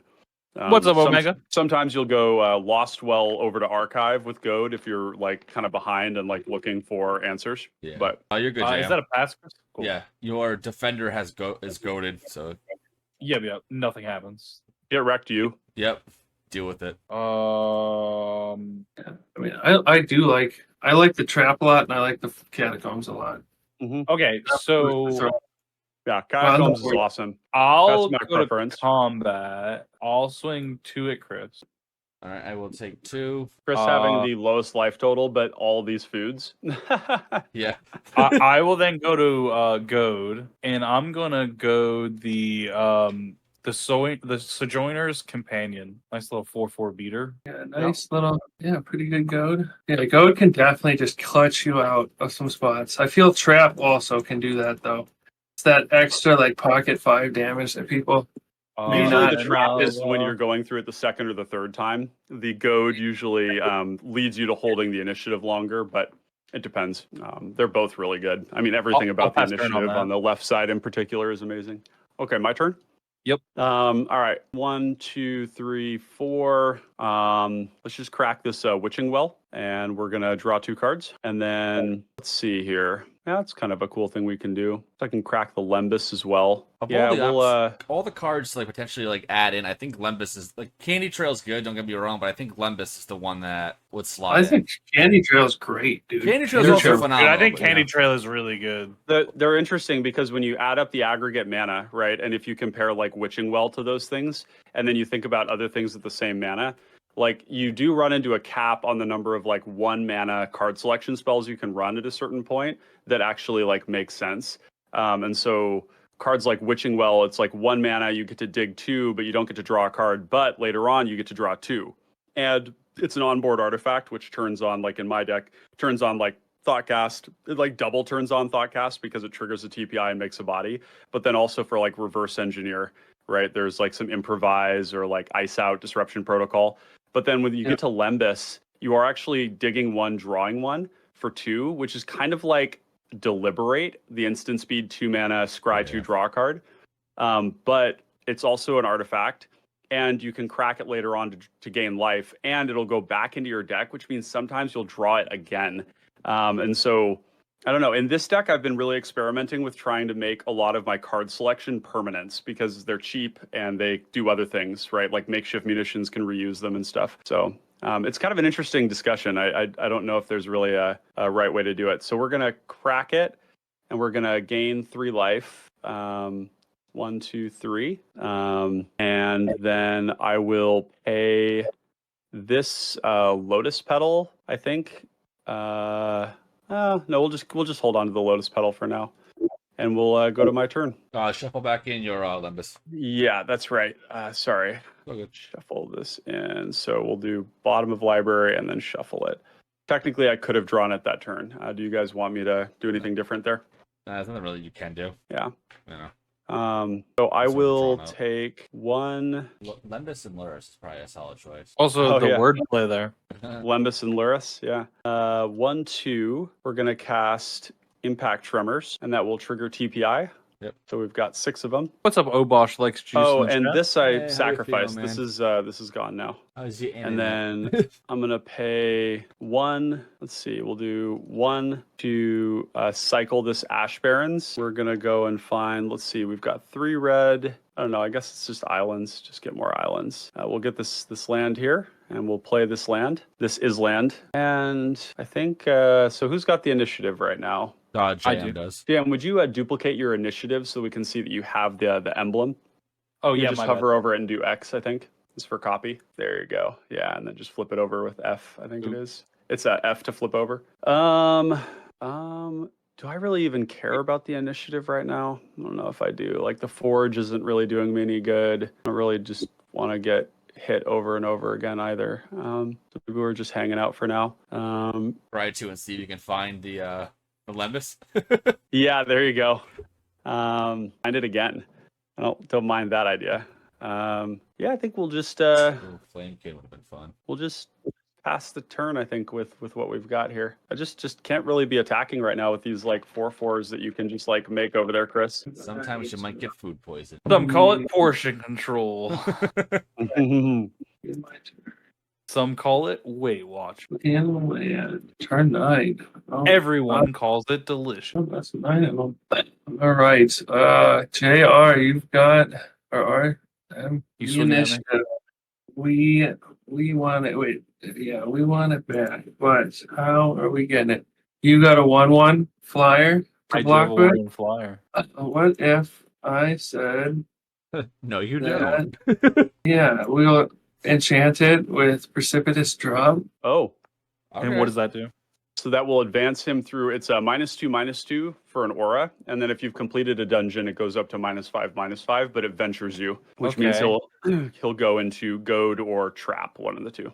What's up, Omega? Sometimes you'll go Lost Well over to Archive with Goad if you're like kind of behind and like looking for answers. Yeah. But You're good, Is JM. that a pass, Chris? Cool. Yeah. Your defender is goaded, so Yep. Nothing happens. get wrecked, you. yep. Deal with it. Yeah. I mean, I like the trap a lot, and I like the catacombs a lot. Okay, so Yeah, Catacombs is awesome. I'll That's my go to preference. combat. I'll swing 2 at Chris. All right, I will take 2. Chris having the lowest life total, but all these foods. Yeah. I will then go to Goad, and I'm gonna go the Sojourner's Companion. Nice little 4/4 beater. Yeah, nice little, pretty good goad. Yeah, goad can definitely just clutch you out of some spots. I feel trap also can do that though. It's that extra like pocket 5 damage that people. Usually not the trap no, is when you're going through it the second or the third time. The goad usually leads you to holding the initiative longer, but it depends. They're both really good. I mean, everything I'll about the pass turn on initiative that. on the left side in particular is amazing. Okay, my turn? Yep. All right. 1, 2, 3, 4. Let's just crack this Witching Well, and we're gonna draw 2 cards. And then let's see here. Yeah, that's kind of a cool thing we can do. So I can crack the Lembus as well. Of Yeah, all the cards to like potentially like add in, I think Lembus is like Candy Trail's good, don't get me wrong, but I think Lembus is the one that would slide. I think Candy Trail's great, dude. Candy Trail's also Trail- phenomenal. I think but, Candy yeah. Trail is really good. They're interesting because when you add up the aggregate mana, right, and if you compare like Witching Well to those things, and then you think about other things with the same mana, like you do run into a cap on the number of like 1 mana card selection spells you can run at a certain point that actually like makes sense. And so cards like Witching Well, it's like 1 mana, you get to dig 2, but you don't get to draw a card, but later on you get to draw 2. And it's an onboard artifact, which turns on, like in my deck, turns on like Thoughtcast. It like double turns on Thoughtcast because it triggers a TPI and makes a body. But then also for like reverse engineer, right? There's like some improvise or like ice out disruption protocol. But then when you get to Lembus, you are actually digging 1, drawing 1 for 2, which is kind of like Deliberate, the instant speed 2 mana scry 2 draw card. But it's also an artifact, and you can crack it later on to gain life, and it'll go back into your deck, which means sometimes you'll draw it again. And so, I don't know. In this deck, I've been really experimenting with trying to make a lot of my card selection permanents because they're cheap and they do other things, right? Like makeshift munitions can reuse them and stuff. So it's kind of an interesting discussion. I don't know if there's really a right way to do it. So we're going to crack it, and we're going to gain 3 life. 1, 2, 3. And then I will pay this Lotus Petal, I think. No, we'll just hold on to the Lotus Petal for now, and we'll go to my turn. Shuffle back in your Lembus. Yeah, that's right. Sorry. Shuffle this in. So we'll do bottom of library and then shuffle it. Technically, I could have drawn it that turn. Do you guys want me to do anything different there? There's nothing really you can do. Yeah. You know. So I Something will drawn out. take 1 Lembus and Luris is probably a solid choice. Also, the yeah. wordplay there. Lembus and Luris, yeah. 1, 2. We're gonna cast Impact Tremors, and that will trigger TPI. So we've got 6 of them. What's up, Obosh likes juice? Oh, in the and chat? this Hey, how I you sacrificed. feeling, This is gone now. How's your And internet? then I'm gonna pay 1. Let's see, we'll do 1 to cycle this Ash Barrens. We're gonna go and find. Let's see, we've got 3 red. I don't know. I guess it's just islands. Just get more islands. We'll get this land here, and we'll play this land. This is land, and I think so. Who's got the initiative right now? JM does. Dan, would you duplicate your initiative so we can see that you have the emblem? Oh You yeah, just my hover over it and do X, I think. Is for copy. There you go. Yeah, and then just flip it over with F, I think it is. It's a F to flip over. Do I really even care about the initiative right now? I don't know if I do. Like the forge isn't really doing me any good. I don't really just want to get hit over and over again either. So maybe we're just hanging out for now. Try to and see if you can find the Lembus. Yeah, there you go. Find it again. I don't mind that idea. Yeah, I think we'll just Ooh, Flame Kid would have been fun. we'll just pass the turn. I think with what we've got here. I just can't really be attacking right now with these like 4/4s that you can just like make over there, Chris. Sometimes you might get food poison. Some call it portion control. Some call it Weight Watch. Turn 9. Oh, Everyone calls it delicious. that's 9 of them. All right. JR, you've got You swing at me? initiative. We want it. Wait, yeah, we want it back. But how are we getting it? You got a 1/1 flyer to I do have a Blockwood. wooden flyer. What if I said No, you that? don't. Yeah, we'll enchant it with precipitous drop. Oh, And what does that do? so that will advance him through. It's a -2/-2 for an aura, and then if you've completed a dungeon, it goes up to -5/-5, but it ventures you, which means Okay. he'll go into goad or trap, one of the two.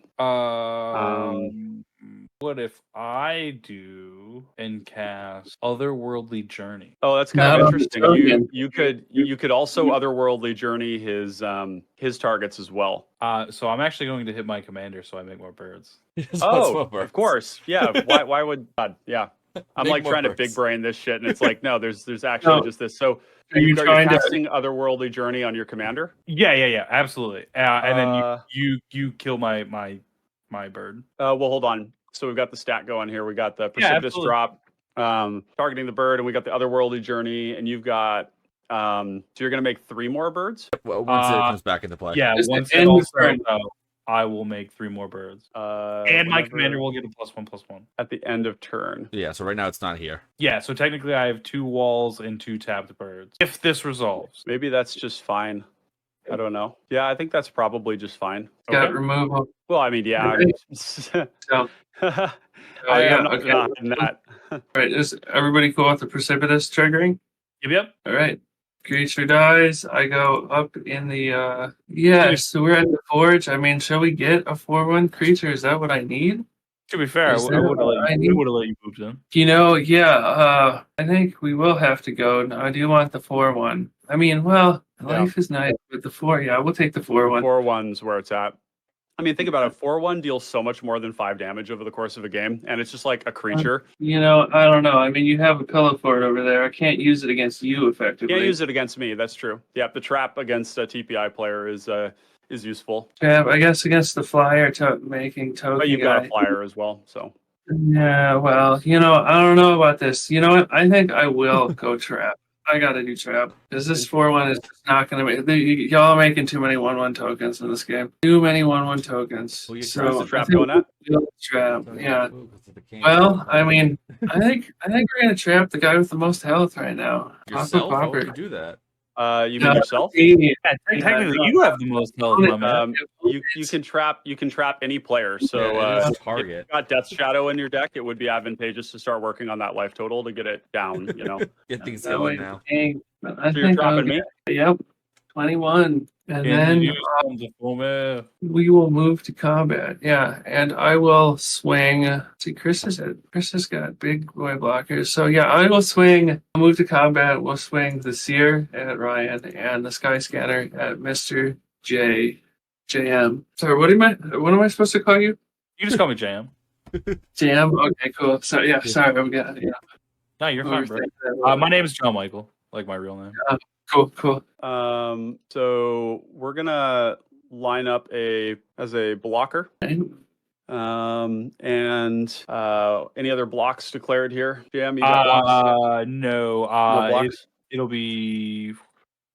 What if I do and cast Otherworldly Journey? Oh, that's Not kind of on the interesting. token. You could also otherworldly journey his targets as well. So I'm actually going to hit my commander, so I make more birds. Oh, of course, yeah. Why would God? Yeah, I'm Make like more trying to birds. big brain this shit, and it's like no, there's actually No. just this. So Are you are trying to? casting otherworldly journey on your commander? Yeah, absolutely. And then Uh, you kill my bird. Well, hold on. So we've got the stat going here. We got the Yeah, precipitous absolutely. drop, targeting the bird, and we got the otherworldly journey, and you've got. So you're gonna make 3 more birds. Well, once it comes back into play. Yeah, Just once the it end all of turn. starts out, I will make 3 more birds. And my whenever- commander will get a +1/+1. at the end of turn. Yeah, so right now it's not here. Yeah, so technically I have 2 walls and 2 tapped birds. If this resolves. Maybe that's just fine. I don't know. Yeah, I think that's probably just fine. Got Okay. removal. Well, I mean, yeah. So, I yeah, am not okay. denying that. all right, is everybody cool with the precipitous triggering? Yep. All right. Creature dies. I go up in the yeah, so we're at the forge. I mean, shall we get a 4/1 creature? Is that what I need? To be fair, I Is would that have what I need? let you move in. You know, yeah, I think we will have to go. Now, I do want the 4/1. I mean, well, life is nice with the 4. Yeah, we'll take the 4/1. 4/1's where it's at. I mean, think about it. 4/1 deals so much more than 5 damage over the course of a game, and it's just like a creature. You know, I don't know. I mean, you have a pillow fort over there. I can't use it against you effectively. Can't use it against me. That's true. Yeah, the trap against a TPI player is useful. Yeah, I guess against the flyer making token But you've got guy. a flyer as well, so. Yeah, well, you know, I don't know about this. You know what? I think I will go trap. I gotta do trap because this 4/1 is just not gonna make. Y'all are making too many 1/1 tokens in this game. Too many 1/1 tokens. Well, you So Where's the I trap think going at? we'll trap. Yeah. Ooh, 'cause of the king. Well, I mean, I think we're gonna trap the guy with the most health right now. Yourself? Why Pauper. would you do that? You mean yourself? He- Yeah, technically you have the most health, my man. You can trap any player. So Yeah, it is if target. you've got Death Shadow in your deck, it would be advantageous to start working on that life total to get it down. You know, Get things that way, going now. I so you're think I'll dropping me. get- Yep, 21, and then we will move to combat. Yeah, and I will swing. See, Chris has got big boy blockers. So yeah, I will swing. I'll move to combat. We'll swing the Seer at Ryan and the Sky Scanner at Mr. JM. Sorry, what am I supposed to call you? You just call me JM. JM. Okay, cool. So yeah, sorry, I'm getting. Yeah. No, you're fine, bro. My name is John Michael. like my real name. Cool. So we're gonna line up as a blocker. Okay. And any other blocks declared here? Jam, you got blocks? No. No blocks. It'll be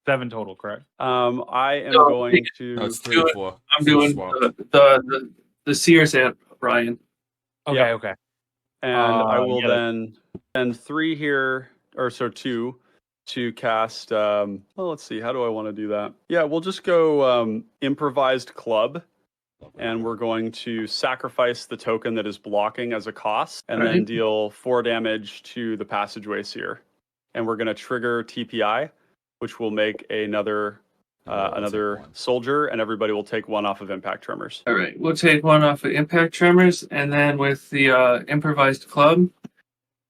7 total, correct? I am No, going No, to. it's 3 or 4. I'm doing the Sears app, Brian. Okay, Yep. okay. And I will yeah, then spend 3 here, or so 2, to cast. Well, let's see. How do I want to do that? Yeah, we'll just go improvised club, and we're going to sacrifice the token that is blocking as a cost, and then Right. deal 4 damage to the passageway seer. And we're going to trigger TPI, which will make another soldier, and everybody will take 1 off of impact tremors. All right, we'll take 1 off of impact tremors, and then with the improvised club,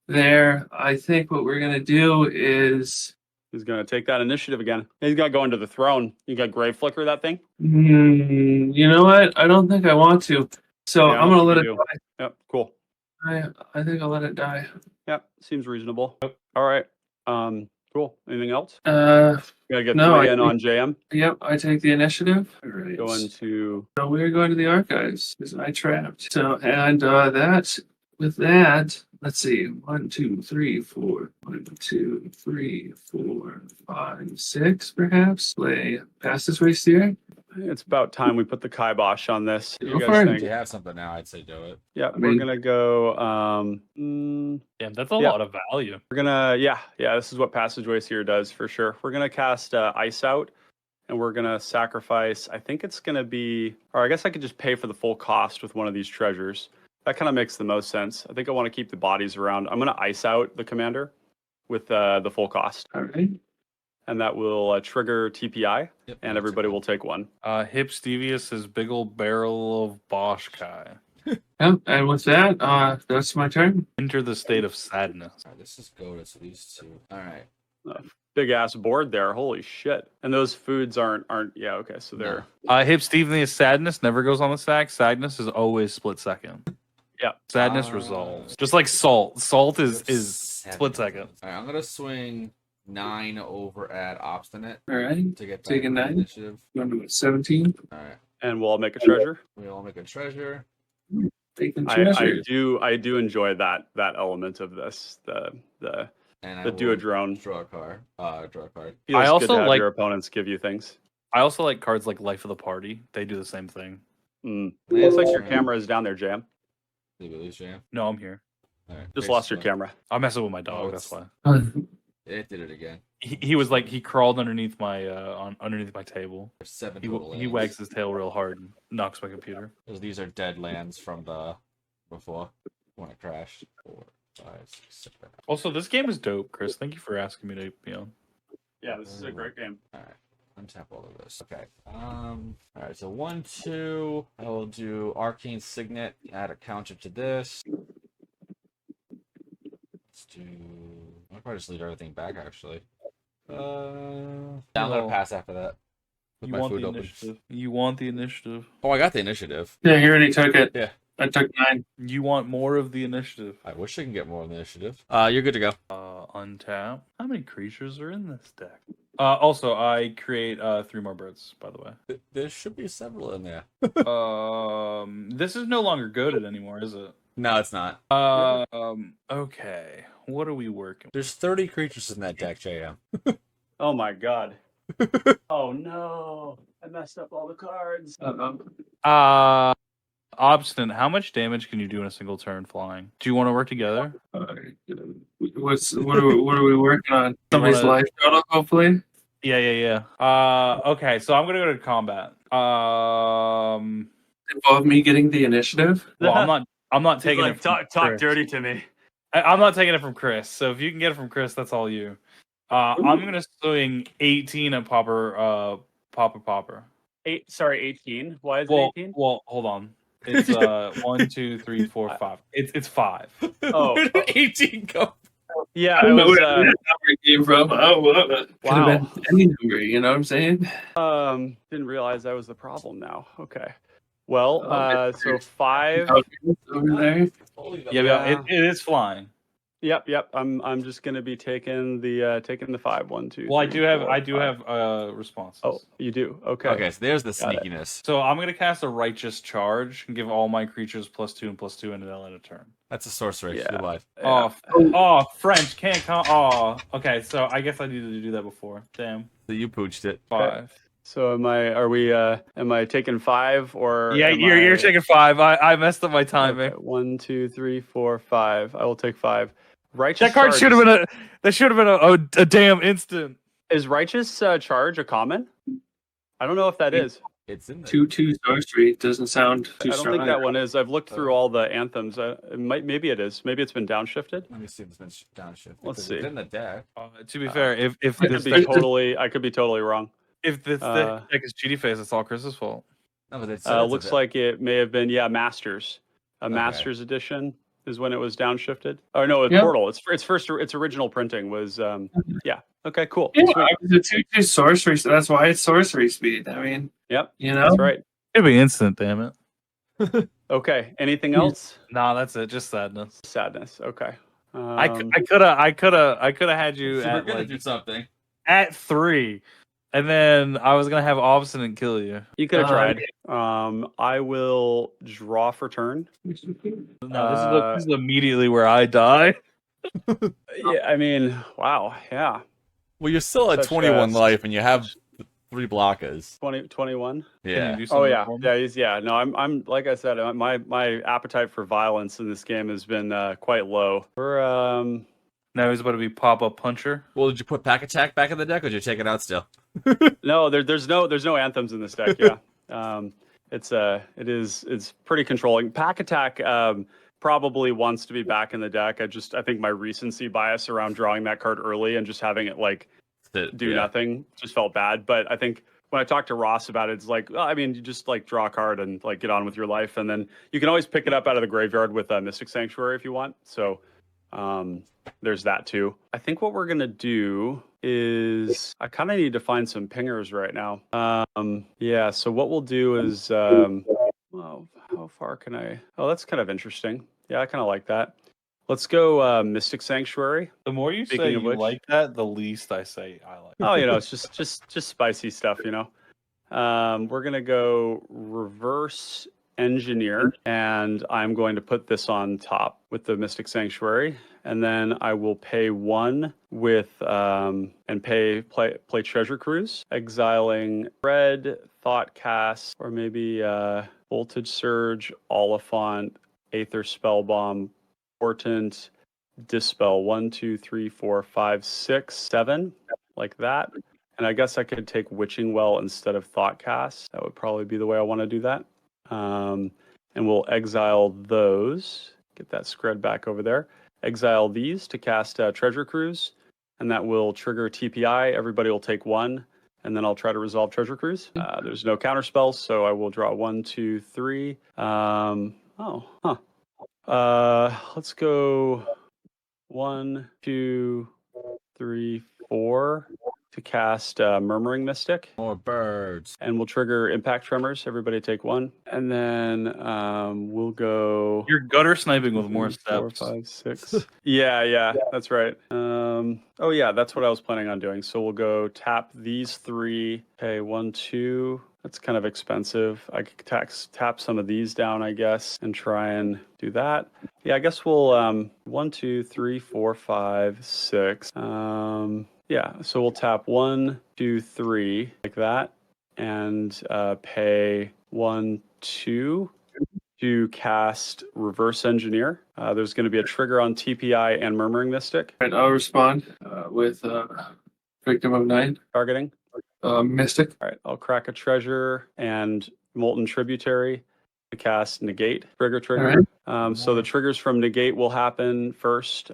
there, I think what we're gonna do is, He's going to take that initiative again. He's got to go into the throne. You got Grave Flicker that thing? you know what? I don't think I want to, so Yeah, I I'm don't gonna think let you it do. die. Yep, cool. I think I'll let it die. Yep, seems reasonable. All right. Cool. Anything else? Uh, Gotta get No, 3 I in think- on JM. yep, I take the initiative. All right. Going to. So we're going to the archives because I trapped. So and that with that, let's see, 1, 2, 3, 4, 1, 2, 3, 4, 5, 6, perhaps. Play past this race here. It's about time we put the kibosh on this. Go You for guys it. If think? you have something now, I'd say do it. Yeah, I we're mean- gonna go. Damn, that's a Yeah. lot of value. We're gonna. Yeah. This is what Passageways here does for sure. We're gonna cast Ice Out, and we're gonna sacrifice. I think it's gonna be. Or I guess I could just pay for the full cost with one of these treasures. That kind of makes the most sense. I think I want to keep the bodies around. I'm gonna Ice Out the commander with the full cost, All right. and that will trigger TPI, Yep, and everybody will take 1. Hip Stevia says big ol' barrel of Bosch Kai. Yep. And with that, that's my turn. Enter the state of sadness. All right, let's just go to these 2. All right. Big ass board there. Holy shit! And those foods aren't. Yeah. Okay. So they're. Hip Stevia is sadness never goes on the stack. Sadness is always split second. Yeah. Sadness resolves. Just like salt. Salt is split second. All right, I'm gonna swing 9 over at obstinate All right. to get Taking back 9? initiative. Going to 17. All right, And we'll all make a treasure. we all make a treasure. Taking I treasure. do enjoy that element of this. The And The will Duodrone. draw a card. Draw a card. feels I good also to have like- your opponents give you things. I also like cards like Life of the Party. They do the same thing. It's like your camera is down there, Jam. Did we lose Jam? No, I'm here. All right. Just face lost your one. camera. I'm messing with my dog. Oh, That's why. It did it again. He was like he crawled underneath my underneath my table. There's 7 He total he lands. wags his tail real hard and knocks my computer. 'Cause these are dead lands from the before when it crashed. 4, 5, 6, 7. Also, this game is dope, Chris. Thank you for asking me to be on. Yeah, this is a great game. All right. Untap all of this. Okay. All right. So 1, 2. I will do Arcane Signet. Add a counter to this. Let's do. I'll probably just leave everything back. Actually. I'm gonna No. pass after that. With You my want food the open. initiative. You want the initiative. Oh, I got the initiative. Yeah, he already took it. Yeah. I took 9. You want more of the initiative. I wish I can get more of the initiative. You're good to go. Untap. How many creatures are in this deck? Also, I create 3 more birds, by the way. There should be several in there. This is no longer goaded anymore, is it? No, it's not. Okay. What are we working? There's 30 creatures in that deck, JM. Oh my god. Oh no. I messed up all the cards. Obstinate. How much damage can you do in a single turn flying? Do you want to work together? What are we working on? Somebody's wanna- life total, hopefully. Yeah. Okay, so I'm gonna go to combat. Involve me getting the initiative. Well, I'm not taking Like, it. From talk Chris. dirty to me. I'm not taking it from Chris. So if you can get it from Chris, that's all you. I'm gonna swing 18 at Pauper. Pauper. 18. Why is it Well, 18? well, hold on. It's 1, 2, 3, 4, 5. It's 5. Oh, Where did 18 go? Yeah, I it don't know was. where that number came from. Oh, well, could Wow. have been any number. You know what I'm saying? Didn't realize that was the problem now. Okay. Well, Oh, so 5. Over there. Yeah, it is flying. Yep. I'm just gonna be taking the 5. 1, 2. Well, 3, I 4, do 5. have responses. Oh, you do. Okay. Okay, so there's the Got it. sneakiness. So I'm gonna cast a righteous charge and give all my creatures +2 and +2 and it'll end a turn. That's a sorcery. Yeah. You lied. Oh, French can't come. Oh, okay. So I guess I needed to do that before. Damn. So you pooched it. 5. So am I taking 5 or Yeah, am you're I... taking 5. I messed up my timing. Okay, 1, 2, 3, 4, 5. I will take 5. Righteous That card Charge should have been a damn instant. is Righteous Charge a common? I don't know if that is. It's in there. 2/2 sorcery doesn't sound too I don't strong. think that one is. I've looked through all the anthems. Maybe it is. Maybe it's been downshifted. Let me see if it's been downshifted. Let's It's see. in the deck. To be fair, if I this could be totally wrong. if this Uh, deck is cheaty face, it's all Chris's fault. No, but it's Looks like it may have been Masters. Masters edition is when it was downshifted. Oh no, it's Yep. Portal. Its original printing was yeah. Okay, cool. Yeah, Sweet. it was a 2/2 sorcery, so that's why it's sorcery speed. I mean, Yep. you know, That's right. It'd be instant, damn it. Okay. Anything Yeah. else? Nah, that's it. Just sadness. Sadness. Okay. I could have had you So we're at gonna like do something. at 3, and then I was gonna have Obstinate kill you. You could have Uh, tried. I will draw for turn. No, this is immediately where I die. Yeah, I mean, wow. Yeah. Well, you're still at Such 21 as- life, and you have 3 blockers. 21. Can you Yeah. do Oh something yeah, for me? yeah. No, I'm like I said, my appetite for violence in this game has been quite low. We're Now he's about to be pop-up puncher. Well, did you put Pack Attack back in the deck, or did you take it out still? no, there's no anthems in this deck. Yeah, it's pretty controlling. Pack Attack probably wants to be back in the deck. I think my recency bias around drawing that card early and just having it like do nothing just felt bad. But I think when I talked to Ross about it, it's like, well, I mean, you just like draw a card and like get on with your life, and then you can always pick it up out of the graveyard with Mystic Sanctuary if you want. So there's that too. I think what we're gonna do is I kind of need to find some pingers right now. Yeah. So what we'll do is, well, how far can I? Oh, that's kind of interesting. Yeah, I kind of like that. Let's go Mystic Sanctuary. The more you Speaking say of you which- like that, the least I say I like. Oh, it's just spicy stuff, We're gonna go Reverse Engineer, and I'm going to put this on top with the Mystic Sanctuary, and then I will pay 1 with and play Treasure Cruise, exiling Red, Thought Cast, or maybe Voltage Surge, Oliphant, Aether Spellbomb, Portent, Dispel 1, 2, 3, 4, 5, 6, 7, like that. And I guess I could take Witching Well instead of Thoughtcast. That would probably be the way I want to do that. And we'll exile those. Get that spread back over there. Exile these to cast Treasure Cruise, and that will trigger TPI. Everybody will take 1, and then I'll try to resolve Treasure Cruise. There's no counter spells, so I will draw 1, 2, 3. Let's go 1, 2, 3, 4 to cast Murmuring Mystic. More birds. And we'll trigger Impact Tremors. Everybody take 1. And then we'll go... You're gutter sniping with more 4, steps. 5, 6. Yeah, that's right. Oh yeah, that's what I was planning on doing. So we'll go tap these 3. Okay, 1, 2. That's kind of expensive. I could tap some of these down, I guess, and try and do that. Yeah, I guess we'll 1, 2, 3, 4, 5, 6. Yeah, so we'll tap 1, 2, 3 like that, and pay 1, 2 to cast Reverse Engineer. There's going to be a trigger on TPI and Murmuring Mystic. Right, I'll respond with Victim of Night, Targeting. Mystic. All right, I'll crack a Treasure and Molten Tributary to cast Negate. Trigger. So the triggers from Negate will happen first.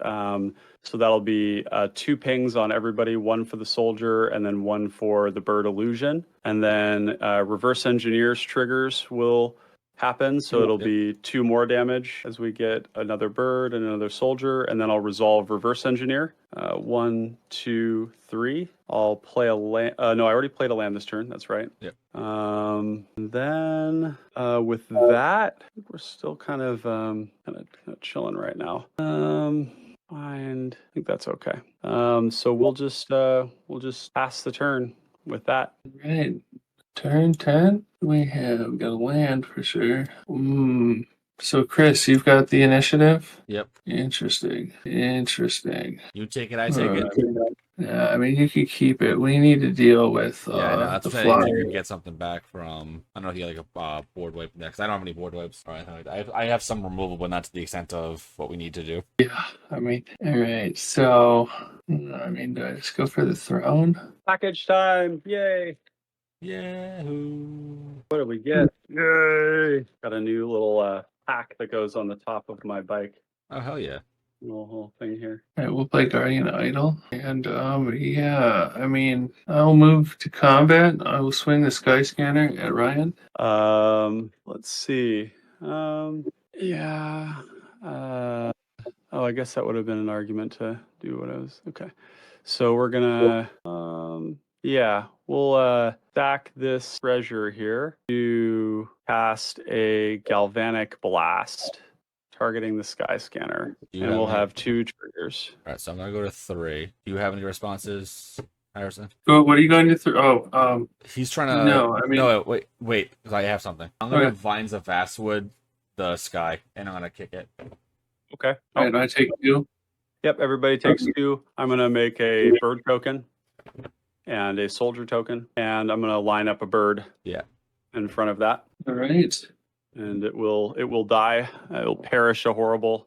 So that'll be 2 pings on everybody, 1 for the soldier and then 1 for the bird illusion. And then Reverse Engineer's triggers will happen. So it'll be 2 more damage as we get another bird and another soldier. And then I'll resolve Reverse Engineer. 1, 2, 3. I'll play a land. No, I already played a land this turn. That's right. Yep. Then with that, I think we're still kind of chilling right now. find. I think that's okay. So we'll just pass the turn with that. Right. Turn 10. We have got a land for sure. So Chris, you've got the initiative? Yep. Interesting. You take it, I take it. Yeah, I mean you could keep it. We need to deal with Yeah, no, that's the saying fly. you can get something back from. I don't know if you get like a board wipe next. I don't have any board wipes. All right, I have some removal, but not to the extent of what we need to do. Yeah, I mean, all right. So, I mean, do I just go for the throne? Package time! Yay! Yahoo! What do we get? Yay! Got a new little pack that goes on the top of my bike. Oh hell yeah! Little whole thing here. All right, we'll play Guardian Idol. And yeah, I mean, I'll move to combat. I will swing the Sky Scanner at Ryan. Let's see. Yeah. Oh, I guess that would have been an argument to do what I was. Okay. So we're gonna, yeah, we'll stack this treasure here to cast a galvanic blast targeting the Sky Scanner, and we'll have 2 triggers. All right, so I'm gonna go to 3. Do you have any responses, Harrison? Oh, what are you going to throw? Oh, He's trying to. no, I mean, No, wait, because I have something. I'm gonna Okay. Vines of Vastwood, the sky, and I'm gonna kick it. Okay. all right, I take 2. Yep, everybody takes 2. I'm going to make a bird token and a soldier token, and I'm going to line up a bird in front of that. All right. And it will die. It will perish a horrible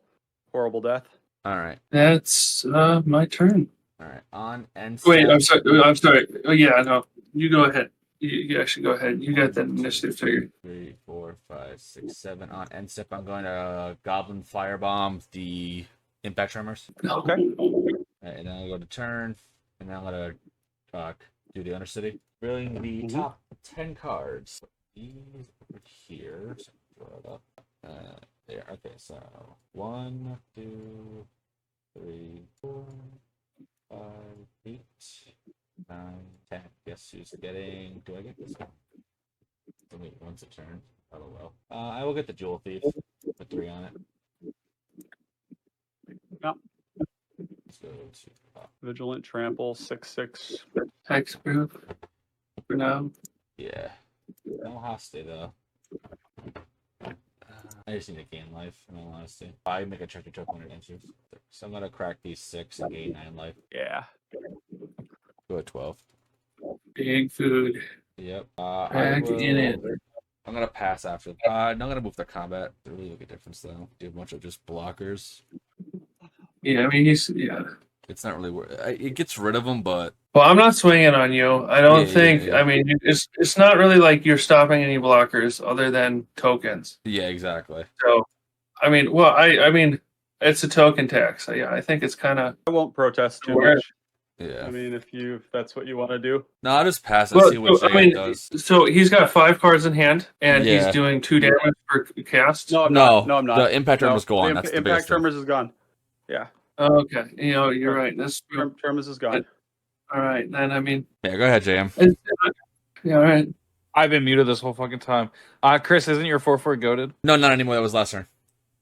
death. All right. That's my turn. All right. On and Wait, I'm sorry. Oh, yeah, no. You go ahead. You actually go ahead. You got that initiative trigger. 3, 4, 5, 6, 7. On end step, I'm going to Goblin Firebomb the Impact Tremors. Okay. All right, and then I'll go to turn, and then I'm going to do the Undercity. Revealing the top 10 cards. These over here. So throw it up. There. Okay, so 1, 2, 3, 4, 5, 8, 9, 10. Guess who's getting? Do I get this one? Wait, once a turn. Oh well. I will get the Jewel Thief. Put 3 on it. Yep. Let's go to Vigilant Trample 6/6. Hexproof for now. yeah. No hostage though. I just need to gain life, in all honesty. I make a treasure token when it enters. So I'm gonna crack these 6 and gain 9 life. Yeah. Go at 12. Big food. Yep. Back in it. I'm gonna pass after. No, I'm gonna move to combat. There really make a difference though. Do a bunch of just blockers. Yeah, I mean, yeah. It's not really worth. It gets rid of them, but Well, I'm not swinging on you. I don't think. Yeah. I mean, it's not really like you're stopping any blockers other than tokens. yeah, exactly. So, I mean, well, I mean, it's a token tax. Yeah, I think it's kind of. I won't protest too Where- much. Yeah. I mean, if that's what you want to do. No, I'll just pass and Well, see what so, I Jay mean, does. so he's got 5 cards in hand, and he's Yeah. doing 2 damage per cast. No, I'm No, not. No, I'm not. the Impact Tremors go on. The That's the Impact biggest thing. Tremors is gone. Yeah. Oh, okay, you're right. That's true. Tremors is gone. All right. Then I mean, Yeah, go ahead, JM. yeah, all right. I've been muted this whole fucking time. Chris, isn't your 4/4 goaded? No, not anymore. That was last turn.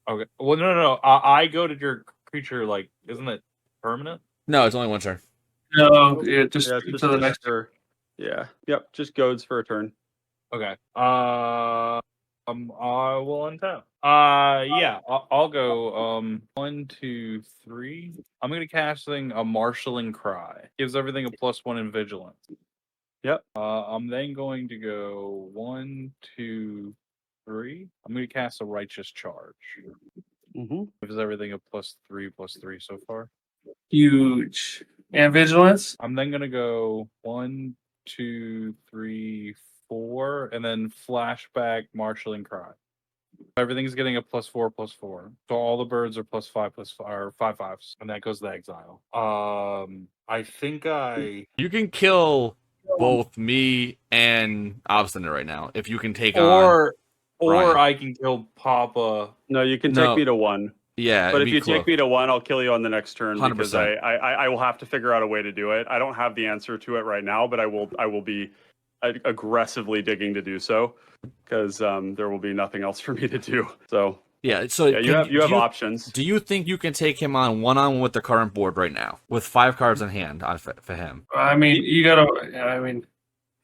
Okay. Well, no. I goaded your creature. Like, isn't it permanent? No, it's only 1 turn. No, yeah, just Yeah, it's just to the next. for, yeah. Yep. Just goads for a turn. Okay. I will untap. Yeah. I'll go. 1, 2, 3. I'm gonna casting a Marshalling Cry. Gives everything a +1 in vigilance. Yep. I'm then going to go 1, 2, 3. I'm gonna cast a Righteous Charge. Mm-hmm. Gives everything a +3/+3 so far. Huge. And vigilance. I'm then gonna go 1, 2, 3, 4, and then flashback Marshalling Cry. Everything's getting a +4/+4. So all the birds are +5/5 or 5/5s, and that goes to exile. I think You can kill both me and Obstinate right now if you can take on. or Ryan. I can kill Papa. No, you can No. take me to 1. Yeah, But it'd if be you close. take me to 1, I'll kill you on the next turn because 100%. I will have to figure out a way to do it. I don't have the answer to it right now, but I will be aggressively digging to do so because there will be nothing else for me to do. So Yeah. So Yeah, you have options. Do you think you can take him on one with the current board right now with 5 cards in hand for him? I mean, you gotta. I mean,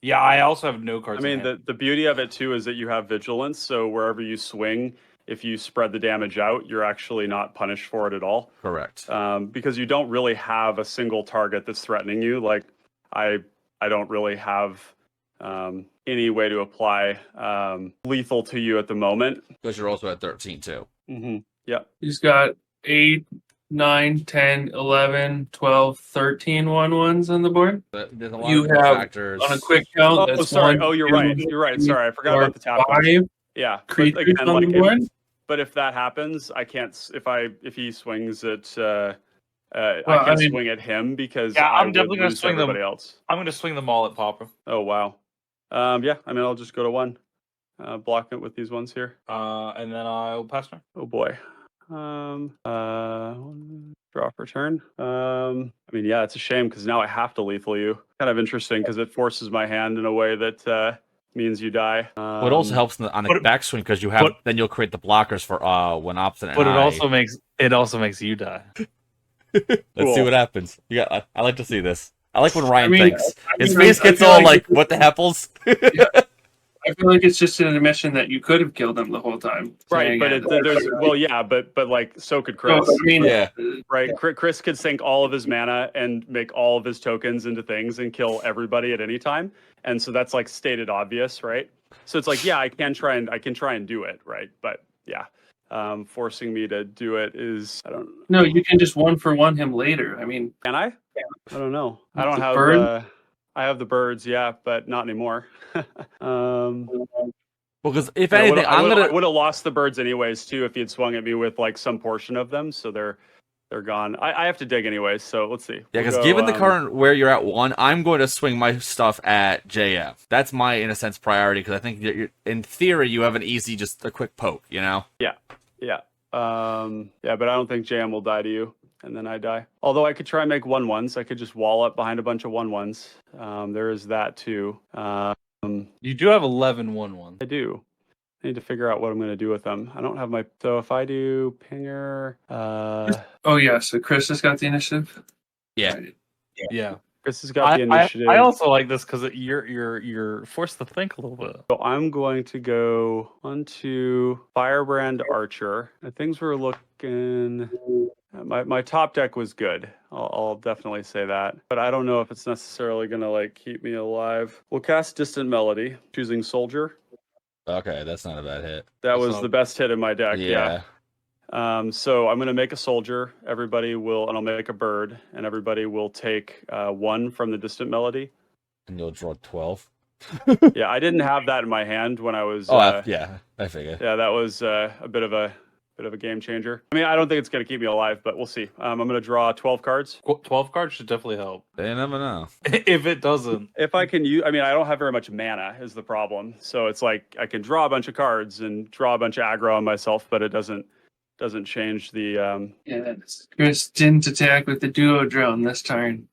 Yeah, I also have no cards. I in mean, hand. the beauty of it too is that you have vigilance. So wherever you swing, if you spread the damage out, you're actually not punished for it at all. Correct. Because you don't really have a single target that's threatening you. Like I don't really have any way to apply lethal to you at the moment. Because you're also at 13 too. Mm-hmm. Yeah. he's got 8, 9, 10, 11, 12, 13 1/1s on the board. But there's a lot You of have factors. on a quick count. Oh, that's sorry. 1, Oh, you're 2, right. You're right. 3, Sorry, I forgot 4, about the tap cards. 5 Yeah. creatures But again, on like the board. but if that happens, I can't. If he swings at, I Well, can I mean- swing at him because Yeah, I I'm would definitely gonna lose to swing them. everybody else. I'm going to swing them all at Pauper. Oh wow. Yeah. I mean, I'll just go to 1. Block it with these ones here. And then I'll pass turn. Oh boy. Draw for turn. I mean, yeah, it's a shame because now I have to lethal you. Kind of interesting because it forces my hand in a way that means you die. But it also helps on the backswing because you have then you'll create the blockers for when obstinate. But it also makes you die. Let's Cool. see what happens. I like to see this. I like when Ryan I mean, thinks. His I face gets feel all like- like, what the hepples? I feel like it's just an admission that you could have killed him the whole time. Right, saying but it. there's yeah, but like so could So, Chris. I mean, Yeah. Right, Chris could sink all of his mana and make all of his tokens into things and kill everybody at any time, and so that's like stated obvious, right? So it's like, yeah, I can try and do it, right? But yeah, forcing me to do it is I don't. No, you can just 1-for-1 him later. I mean, Can I? I don't know. I With don't the have. bird? I have the birds, yeah, but not anymore. Because if I anything, I'm gonna. would have lost the birds anyways too if he had swung at me with like some portion of them. So they're gone. I have to dig anyways. So let's see. Yeah, We'll because go, given the current where you're at 1, I'm going to swing my stuff at JF. That's my, in a sense, priority because I think that in theory you have an easy, just a quick poke. You know. Yeah. Yeah, but I don't think JM will die to you, and then I die. Although I could try and make 1/1s. I could just wall up behind a bunch of 1/1s. There is that too. You do have 11 1/1s. I do. I need to figure out what I'm going to do with them. I don't have my. So if I do Pinger, oh yeah, so Chris has got the initiative. Yeah. Right. Yeah. Chris has got the initiative. I also like this because you're forced to think a little bit. So I'm going to go onto Firebrand Archer. Things were looking. My top deck was good. I'll definitely say that. But I don't know if it's necessarily going to like keep me alive. We'll cast Distant Melody, choosing Soldier. Okay, that's not a bad hit. That was the best hit in my deck. Yeah. So I'm going to make a Soldier. Everybody will, and I'll make a bird, and everybody will take 1 from the Distant Melody. And you'll draw 12. Yeah, I didn't have that in my hand when I was. Yeah, I figured. Yeah, that was a bit of a game changer. I mean, I don't think it's going to keep me alive, but we'll see. I'm going to draw 12 cards. 12 cards should definitely help. They never know. If it doesn't. If I can use, I mean, I don't have very much mana is the problem. So it's like I can draw a bunch of cards and draw a bunch of aggro on myself, but it doesn't change the. Yeah, Chris didn't attack with the duo drone this turn.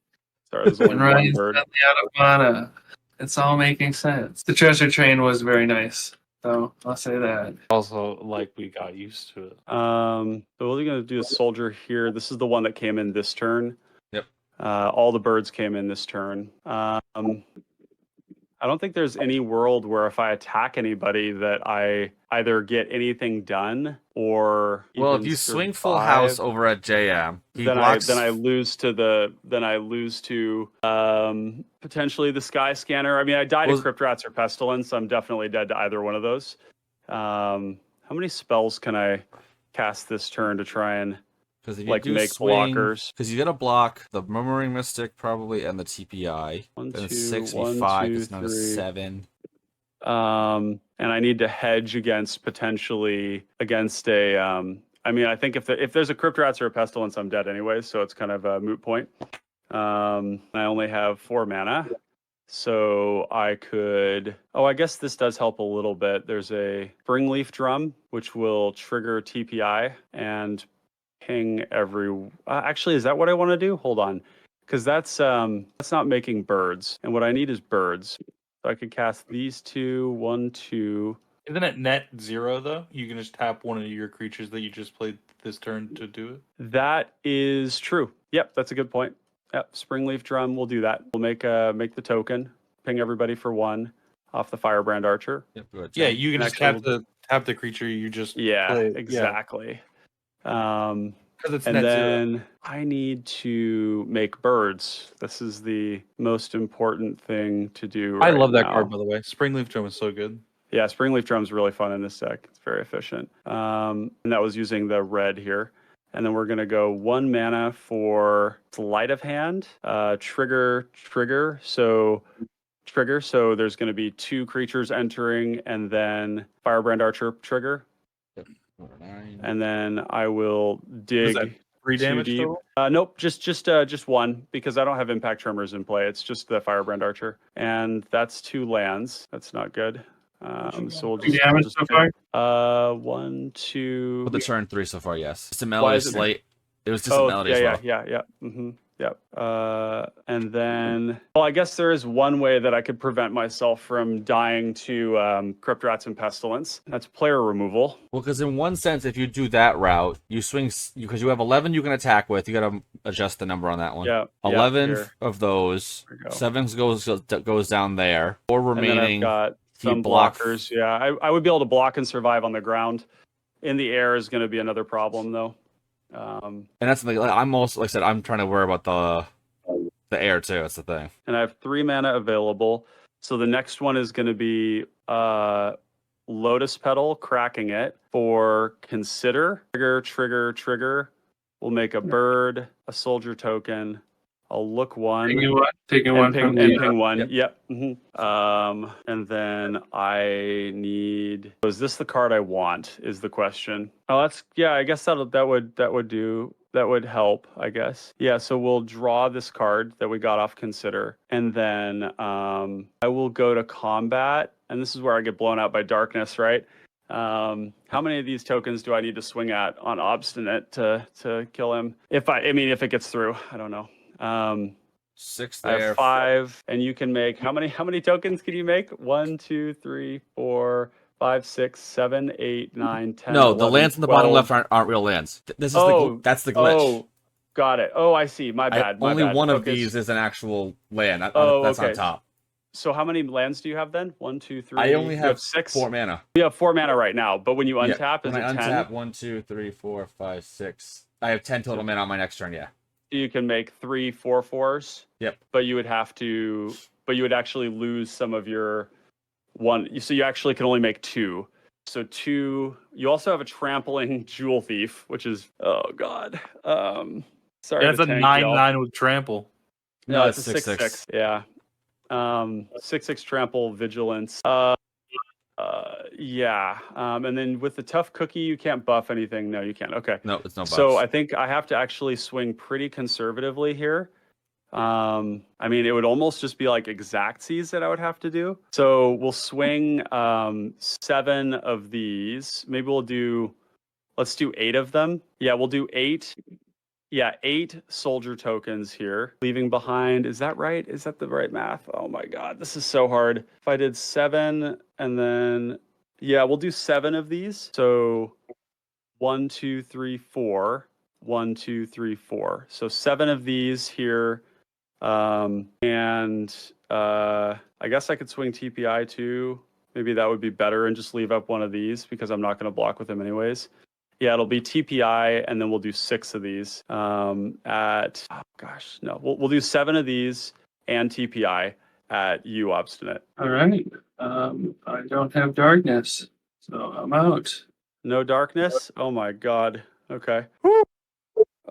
Sorry, there's only And one Ryan's bird. suddenly out of mana. It's all making sense. The treasure train was very nice, so I'll say that. Also, like we got used to it. So we're going to do a Soldier here. This is the one that came in this turn. Yep. All the birds came in this turn. I don't think there's any world where if I attack anybody that I either get anything done or Well, if even you swing full survive, house over at JM, he blocks. then I lose to potentially the Sky Scanner. I mean, I died of Crypt Rats or Pestilence. I'm definitely dead to either one of those. How many spells can I cast this turn to try and Because if you like do make swing, blockers? because you got to block the Murmuring Mystic probably and the TPI. One, Then two, it's 6 one, 5. two, It's down to three. 7. And I need to hedge against potentially against a. I mean, I think if there's a Crypt Rats or a Pestilence, I'm dead anyway, so it's kind of a moot point. I only have 4 mana, so I could. Oh, I guess this does help a little bit. There's a Springleaf Drum, which will trigger TPI and ping every. Actually, is that what I want to do? Hold on, because that's not making birds, and what I need is birds. So I could cast these 2, 1, 2. Isn't it net 0 though? You can just tap one of your creatures that you just played this turn to do it. That is true. Yep, that's a good point. Yep, Springleaf Drum. We'll do that. We'll make the token, ping everybody for 1 off the Firebrand Archer. Yep, good. Yeah, you can And just actually tap the creature you just Yeah, played. exactly. Because it's And net 0. then I need to make birds. This is the most important thing to do. I right love that now. card, by the way. Springleaf Drum is so good. Yeah, Springleaf Drum's really fun in this deck. It's very efficient. And that was using the red here. And then we're going to go 1 mana for Sleight of Hand, trigger. So there's going to be 2 creatures entering, and then Firebrand Archer trigger. Yep. 9. And then I will Is dig that 3 too damage deep. total? Nope, just 1, because I don't have Impact Tremors in play. It's just the Firebrand Archer, and that's 2 lands. That's not good. So we'll just, damage so far? 1, 2. For the turn 3 so far, yes. It's a Why melody is it- slate. It was just a melody as well. Yeah. Mm-hmm. Yep. And then, well, I guess there is one way that I could prevent myself from dying to Crypt Rats and Pestilence. That's player removal. Well, because in one sense, if you do that route, you swing because you have 11 you can attack with. You got to adjust the number on that one. Yeah. 11 here. of those. There we go. 7 goes down there. 4 And then remaining. I've got you some block- blockers. Yeah, I would be able to block and survive on the ground. In the air is going to be another problem, though. And that's the thing. Like, I'm also, like I said, I'm trying to worry about the air too. That's the thing. And I have 3 mana available. So the next one is going to be Lotus Petal, cracking it for Consider. Trigger. We'll make a bird, a soldier token. I'll look 1. Taking one Ping, from and the ping 1. Yep. Yep. And then I need. Is this the card I want? Is the question. Oh, that's yeah. I guess that would help. I guess. Yeah. So we'll draw this card that we got off Consider, and then I will go to combat. And this is where I get blown out by darkness, right? How many of these tokens do I need to swing at on Obstinate to kill him? If it gets through, I don't know. 6 I there. have 5, and you can make how many tokens can you make? 1, 2, 3, 4, 5, 6, 7, 8, 9, 10. No, 11, the lands in the 12. bottom left aren't real lands. This is that's the glitch. Oh, got it. Oh, I see. My bad. Only one of Okay, these is an actual land. That's okay. on top. So how many lands do you have then? 1, 2, 3. I only you have 6. 4 mana. You have 4 mana right now, but when you Yeah, untap, is when it I 10? untap 1, 2, 3, 4, 5, 6. I have 10 total mana on my next turn. Yeah. You can make 3 4/4s. Yep. But you would actually lose some of your one. So you actually can only make 2. So 2. You also have a trampling Jewel Thief, which is oh god. Sorry. Yeah, it's to a tank 9/9 y'all. with trample. No, it's it's a 6/6. Yeah. 6/6 trample vigilance. Yeah. And then with the tough cookie, you can't buff anything. No, you can't. Okay. No, it's no buffs. So I think I have to actually swing pretty conservatively here. It would almost just be like exactsies that I would have to do. So we'll swing 7 of these. Maybe let's do 8 of them. Yeah, we'll do 8. Yeah, 8 soldier tokens here. Leaving behind, is that right? Is that the right math? Oh my god, this is so hard. If I did 7 and then, yeah, we'll do 7 of these. So 1, 2, 3, 4. 1, 2, 3, 4. So 7 of these here. I guess I could swing TPI too. Maybe that would be better and just leave up one of these because I'm not going to block with him anyways. Yeah, it'll be TPI, and then we'll do 6 of these. We'll do 7 of these and TPI at U Obstinate. All right. I don't have darkness, so I'm out. No darkness? Oh my god. Okay.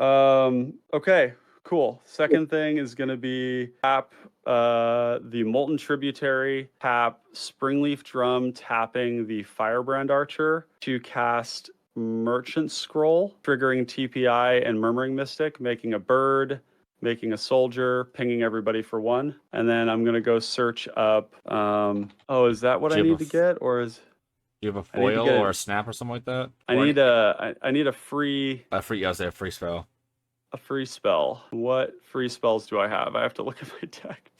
Okay, cool. Second thing is gonna be tap the Molten Tributary, tap Springleaf Drum, tapping the Firebrand Archer to cast Merchant Scroll, triggering TPI and Murmuring Mystic, making a bird, making a soldier, pinging everybody for 1. And then I'm going to go search up. Is that what I need to get? Or is. Do you have a foil or a snap or something like that? I need a free. Free spell. a free spell. What free spells do I have? I have to look at my deck.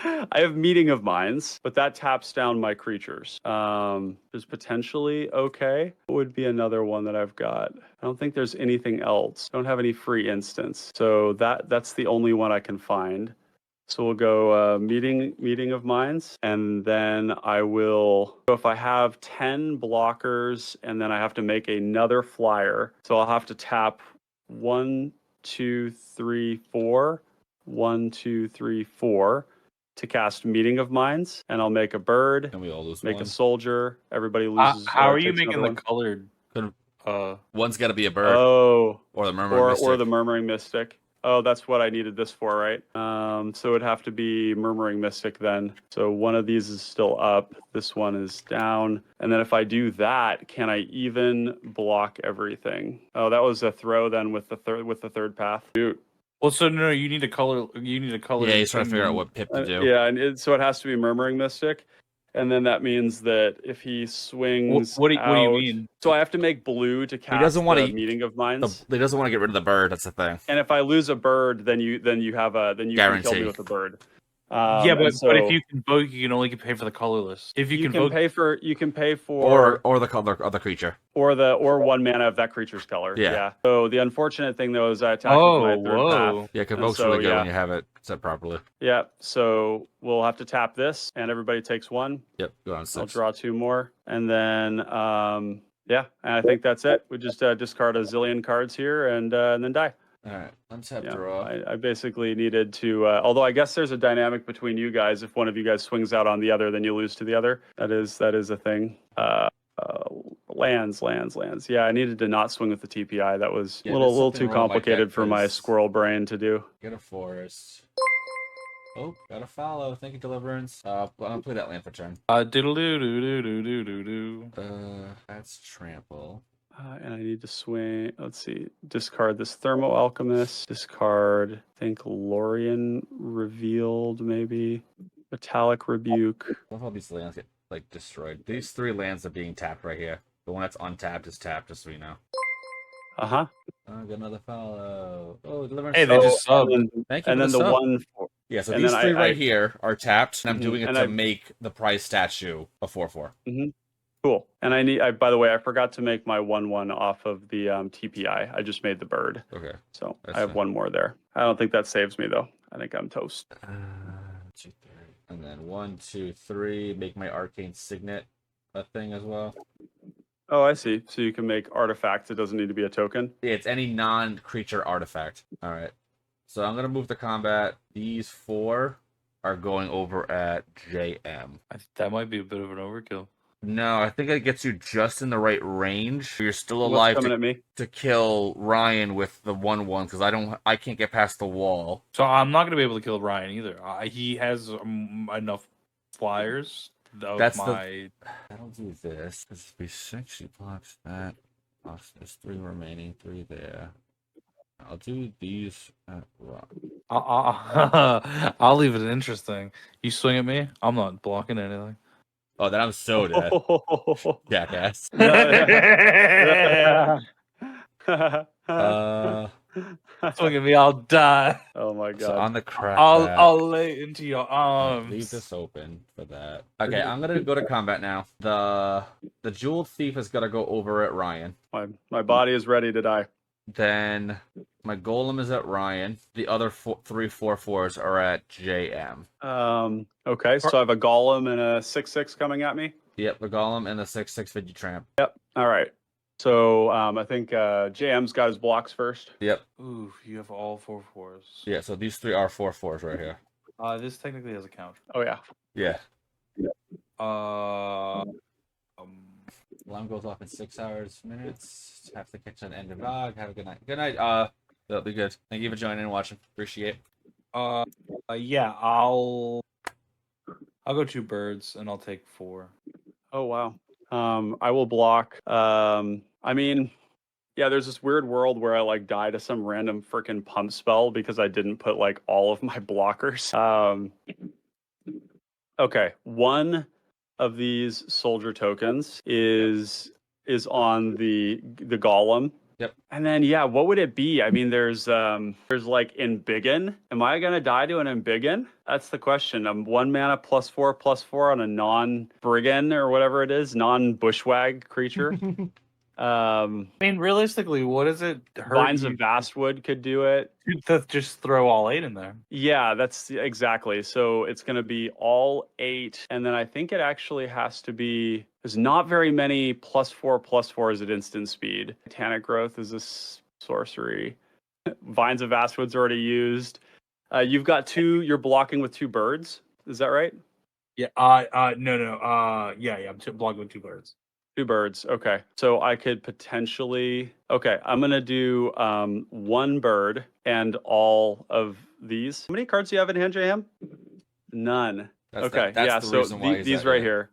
I have Meeting of Minds, but that taps down my creatures. There's potentially okay. What would be another one that I've got? I don't think there's anything else. I don't have any free instants. So that's the only one I can find. So we'll go Meeting of Minds, and then I will, so if I have 10 blockers, and then I have to make another flyer, so I'll have to tap 1, 2, 3, 4, 1, 2, 3, 4 to cast Meeting of Minds, and I'll make a bird, Can we all lose make one? a soldier, everybody loses. How are you takes making another the one. colored? One's got to be a bird Oh, or the murmuring mystic. or the Murmuring Mystic. Oh, that's what I needed this for, right? So it'd have to be Murmuring Mystic then. So one of these is still up. This one is down. And then if I do that, can I even block everything? Oh, that was a throw then with the third path. Shoot. Well, so no, you need a color. You need a color. Yeah, he's trying to figure out what pip to do. Yeah, and so it has to be Murmuring Mystic. And then that means that if he swings What do you out- mean? So I have to make blue to cast doesn't want the to- Meeting of Minds. He doesn't want to get rid of the bird. That's the thing. And if I lose a bird, then you can kill me Guarantee. with a bird. Yeah, but so if you can vote, you can only pay for the colorless. If you, you can can vote, pay for Or the color of the creature. or 1 mana of that creature's color. Yeah. So the unfortunate thing though is I attacked with my third path. Yeah, And Convoke's so, really good yeah. when you have it set properly. Yeah. So we'll have to tap this, and everybody takes 1. Yep, go on I'll 6. draw 2 more, and then yeah, and I think that's it. We just discard a zillion cards here, and then die. All right, let's have Yeah, draw. I basically needed to, although I guess there's a dynamic between you guys. If one of you guys swings out on the other, then you lose to the other. That is a thing. Lands. Yeah, I needed to not swing with the TPI. That was Yeah, a there's little something too wrong with my complicated deck, for my 'cause- squirrel brain to do. Get a forest. Oh, gotta follow. Thank you, Deliverance. I'm gonna play that land for turn. diddle doo doo doo doo doo doo doo. That's trample. And I need to swing. Let's see. Discard this Thermo Alchemist. Discard, I think, Lorien Revealed, maybe. Metallic Rebuke. I love how these lands get like destroyed. These 3 lands are being tapped right here. The one that's untapped is tapped, just so you know. Uh-huh. Got another follow. Oh, Deliverance. Hey, they just subbed. Thank you And for then the the sub. one. Yeah, so and these then 3 I- right here are tapped, and I'm Mhm, doing it and to I- make the prize statue a 4/4. Cool. And by the way, I forgot to make my 1/1 off of the TPI. I just made the bird. Okay. So That's I have fine. 1 more there. I don't think that saves me, though. I think I'm toast. 2, 3. And then 1, 2, 3. Make my arcane signet a thing as well. Oh, I see. So you can make artifacts. It doesn't need to be a token. Yeah, it's any non-creature artifact. All right. So I'm gonna move to combat. These 4 are going over at JM. That might be a bit of an overkill. No, I think it gets you just in the right range. You're still What's alive coming at me? to kill Ryan with the 1/1 because I can't get past the wall. So I'm not gonna be able to kill Ryan either. He has enough flyers. That's the- my. I'll do this. This will be 6. He blocks that. There's 3 remaining. 3 there. I'll do these at rock. I'll leave it interesting. You swing at me, I'm not blocking anything. Oh, then I'm so dead. Jackass. Swing at me, I'll die. Oh my god. So on the crack. I'll lay into your I'll arms. leave this open for that. Okay, I'm gonna go to combat now. The jeweled thief is gonna go over at Ryan. My body is ready to die. Then my golem is at Ryan. The other 3 4/4s are at JM. Okay, so I have a golem and a 6/6 coming at me. Yep, the golem and the 6/6 Vigitramp. All right. So I think JM's got his blocks first. Yep. Ooh, you have all 4/4s. Yeah, so these 3 are 4/4s right here. This technically has a counter. Oh yeah. Yeah. Alarm goes off in 6 hours, minutes. Have to catch on end of VOG. Have a good night. Good night. That'll be good. Thank you for joining and watching. Appreciate it. Yeah, I'll go 2 birds and I'll take 4. Oh wow. I will block. I mean, yeah, there's this weird world where I like die to some random freaking pump spell because I didn't put like all of my blockers. Okay, one of these soldier tokens is on the golem, Yep. And then yeah, what would it be? I mean, there's like Embiggen. Am I gonna die to an Embiggen? That's the question. I'm 1 mana +4/+4 on a non-brigand or whatever it is, non-bushwag creature. I mean, realistically, what does it hurt Vines you of Vastwood could do it. to just throw all 8 in there? Yeah, that's exactly. So it's going to be all 8. And then I think it actually has to be, there's not very many +4/+4s at instant speed. Titanic Growth is a sorcery. Vines of Vastwood's already used. You've got 2, you're blocking with 2 birds. Is that right? Yeah. No. Yeah. I'm blocking with 2 birds. 2 birds. Okay. So I could potentially. Okay. I'm going to do 1 bird and all of these. How many cards do you have in hand, JM? None. That's Okay. that's Yeah. the So reason why he's these at, right yeah. here.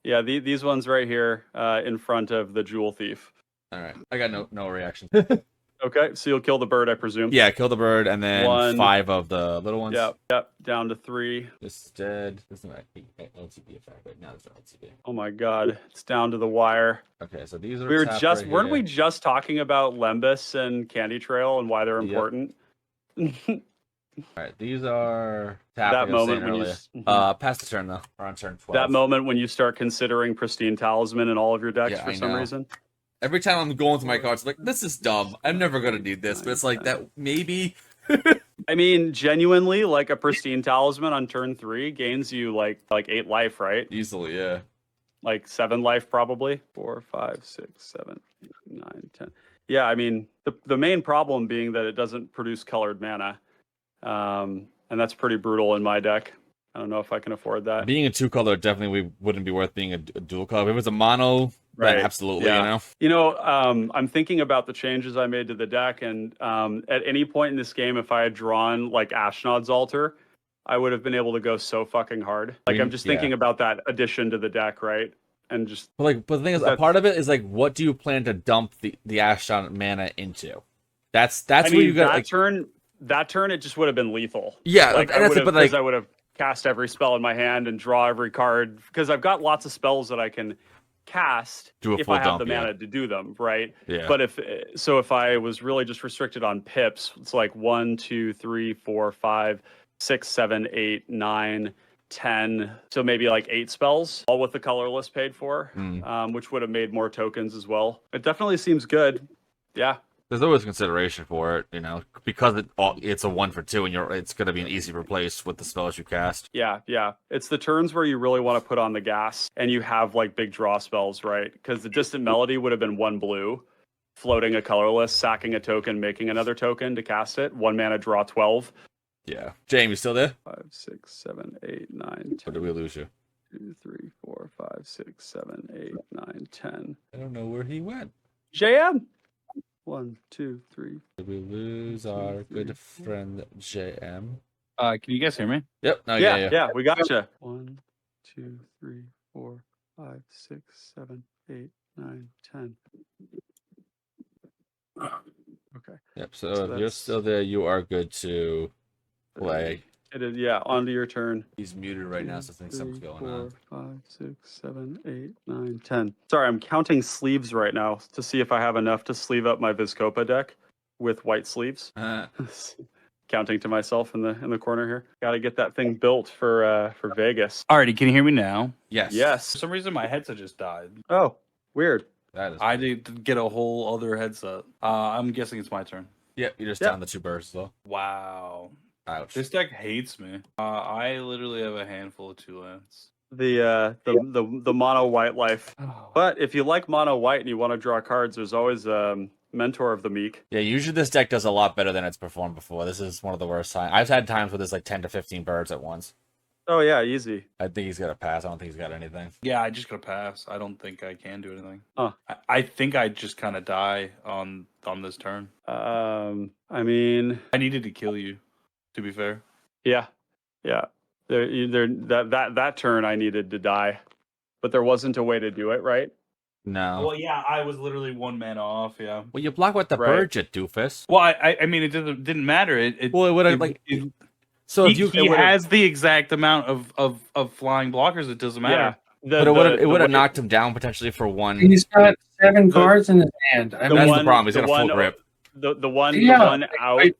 Yeah. These ones right here in front of the Jewel Thief. All right. I got no reaction. Okay. So you'll kill the bird, I presume. Yeah, kill the bird and then 1. 5 of the little ones. Yep. Down to 3. This is dead. This is not LTB effect right now. It's not LTB. Oh my God. It's down to the wire. Okay, so these are. We were tapped just right weren't here. we just talking about Lembas and Candy Trail and why they're Yep. important? All right, these are tapped. That like I was moment saying when earlier. you Pass the turn though. We're on turn 12. that moment when you start considering Pristine Talisman in all of your decks Yeah, for I some know. reason. Every time I'm going through my cards, like this is dumb. I'm never gonna need this, but it's like that maybe. I mean, genuinely, like a Pristine Talisman on turn 3 gains you like 8 life, right? Easily, yeah. Like 7 life probably. 4, 5, 6, 7, 8, 9, 10. Yeah, I mean the main problem being that it doesn't produce colored mana, and that's pretty brutal in my deck. I don't know if I can afford that. Being a 2-color definitely wouldn't be worth being a dual color. If it was a mono, Right. then absolutely, Yeah. you know. I'm thinking about the changes I made to the deck, and at any point in this game, if I had drawn like Ashnod's Altar, I would have been able to go so fucking hard. Like I'm just thinking about that addition to the deck, right? And just But the thing is, a part of it is like, what do you plan to dump the Ashdod mana into? That's I where mean, you got that like, turn it just would have been lethal. yeah, Like and that's it. But like, I would have cast every spell in my hand and draw every card because I've got lots of spells that I can cast Do a if full I have dump, the yeah. mana to do them, right? yeah, But if I was really just restricted on pips, it's like 1, 2, 3, 4, 5, 6, 7, 8, 9, 10. So maybe like 8 spells, all with the colorless paid for, which would have made more tokens as well. It definitely seems good. Yeah. there's always consideration for it, you know, because it's a 1 for 2, and it's gonna be an easy replace with the spells you cast. Yeah. It's the turns where you really want to put on the gas and you have like big draw spells, right? Because the Distant Melody would have been 1 blue, floating a colorless, sacking a token, making another token to cast it. 1 mana, draw 12. Yeah, James, you still there? 5, 6, 7, 8, 9, 10. Or did we lose you? 2, 3, 4, 5, 6, 7, 8, 9, 10. I don't know where he went. JM. 1, 2, 3. Did we lose our good friend JM? Can you guys hear me? Yep. No, Yeah, we got you. 1, 2, 3, 4, 5, 6, 7, 8, 9, 10. Okay. Yep. So if you're that's- still there, you are good to play. It is, yeah, onto your turn. He's muted right now, so I think something's going on. 4, 5, 6, 7, 8, 9, 10. Sorry, I'm counting sleeves right now to see if I have enough to sleeve up my Vizcopa deck with white sleeves. Counting to myself in the corner here. Got to get that thing built for Vegas. Alrighty, can you hear me now? Yes. Yes. For some reason, my headset just died. Oh, weird. That is. I need to get a whole other headset. I'm guessing it's my turn. Yep. You're just Yeah. down the 2 bursts though. Wow. Ouch. This deck hates me. I literally have a handful of 2 lands. The mono white life. But if you like mono white and you want to draw cards, there's always Mentor of the Meek. Yeah, usually this deck does a lot better than it's performed before. This is one of the worst times. I've had times where there's like 10 to 15 birds at once. Oh yeah, easy. I think he's got a pass. I don't think he's got anything. Yeah, I just gotta pass. I don't think I can do anything. Huh. I think I just kind of die on this turn. I mean, I needed to kill you, to be fair. yeah. That turn I needed to die, but there wasn't a way to do it, right? No. Well, yeah, I was literally 1 mana off. Yeah. Well, you block with the Right. bird, you doofus. Well, I mean, it didn't matter. It Well, it would have like. So if you, he has the exact amount of flying blockers. It doesn't matter. but it would have knocked him down potentially for 1. He's got 7 cards in his hand. I The That's mean, the problem. He's got a full one- grip. The one out. I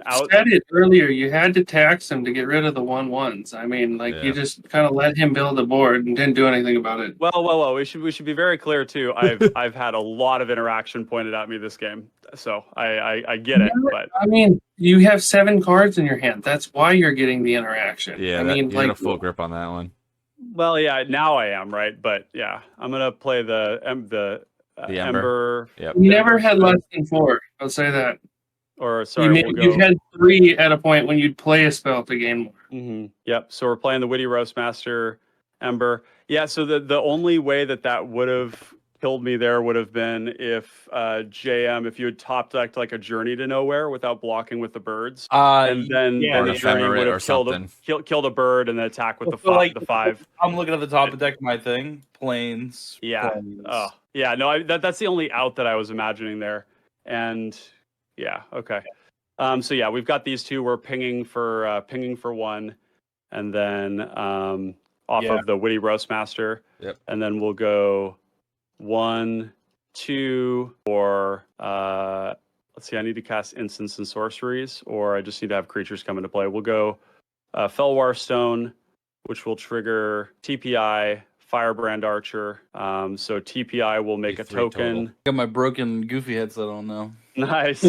Out. said it earlier. You had to tax him to get rid of the 1/1s. I mean, like Yeah. you just kind of let him build a board and didn't do anything about it. Well. We should be very clear too. I've had a lot of interaction pointed at me this game, so I get it. But I mean, you have 7 cards in your hand. That's why you're getting the interaction. Yeah, I mean, you got a like, full grip on that one. well, yeah. Now I am right, but yeah, I'm gonna play the The Ember. Ember. Yep. you never had less than 4. I'll say that. Or sorry, You had 3 at a point when you'd play a spell to gain more. Mm-hmm. Yep. So we're playing the Witty Roastmaster Ember. Yeah. So the only way that would have killed me there would have been if JM, if you had top decked like a Journey to Nowhere without blocking with the birds, and then yeah, the Journey Ephemerate would or have something. killed a bird and then attack with Well, the 5. I'm looking at the top of deck. My thing, planes. Yeah. planes. Oh, yeah. No, that's the only out that I was imagining there. And yeah. Okay. So yeah, we've got these two. We're pinging for 1, and then off Yeah. of the Witty Roastmaster. Yep. And then we'll go 1, 2, or let's see. I need to cast instants and sorceries, or I just need to have creatures come into play. We'll go Felwar Stone, which will trigger TPI, Firebrand Archer. So TPI will make a 3 token. total. Got my broken Goofy headset on now. Nice.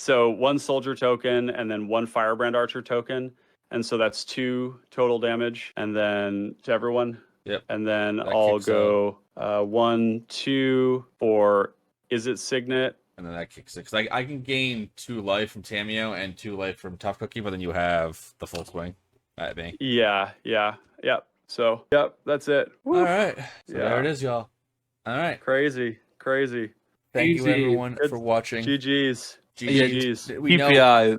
So 1 soldier token and then 1 Firebrand Archer token. And so that's 2 total damage. And then to everyone. Yep. And then That I'll kicks go 1, 2 for Is It Signet? And then that kicks it. Because I can gain 2 life from Tameo and 2 life from Tough Cookie, but then you have the full swing at me. Yeah. Yep. So, yep, that's it. All right. So Yeah. there it is, y'all. All right. Crazy. Thank you, Easy. everyone, It's for watching. GG's. GG's. We know PPI.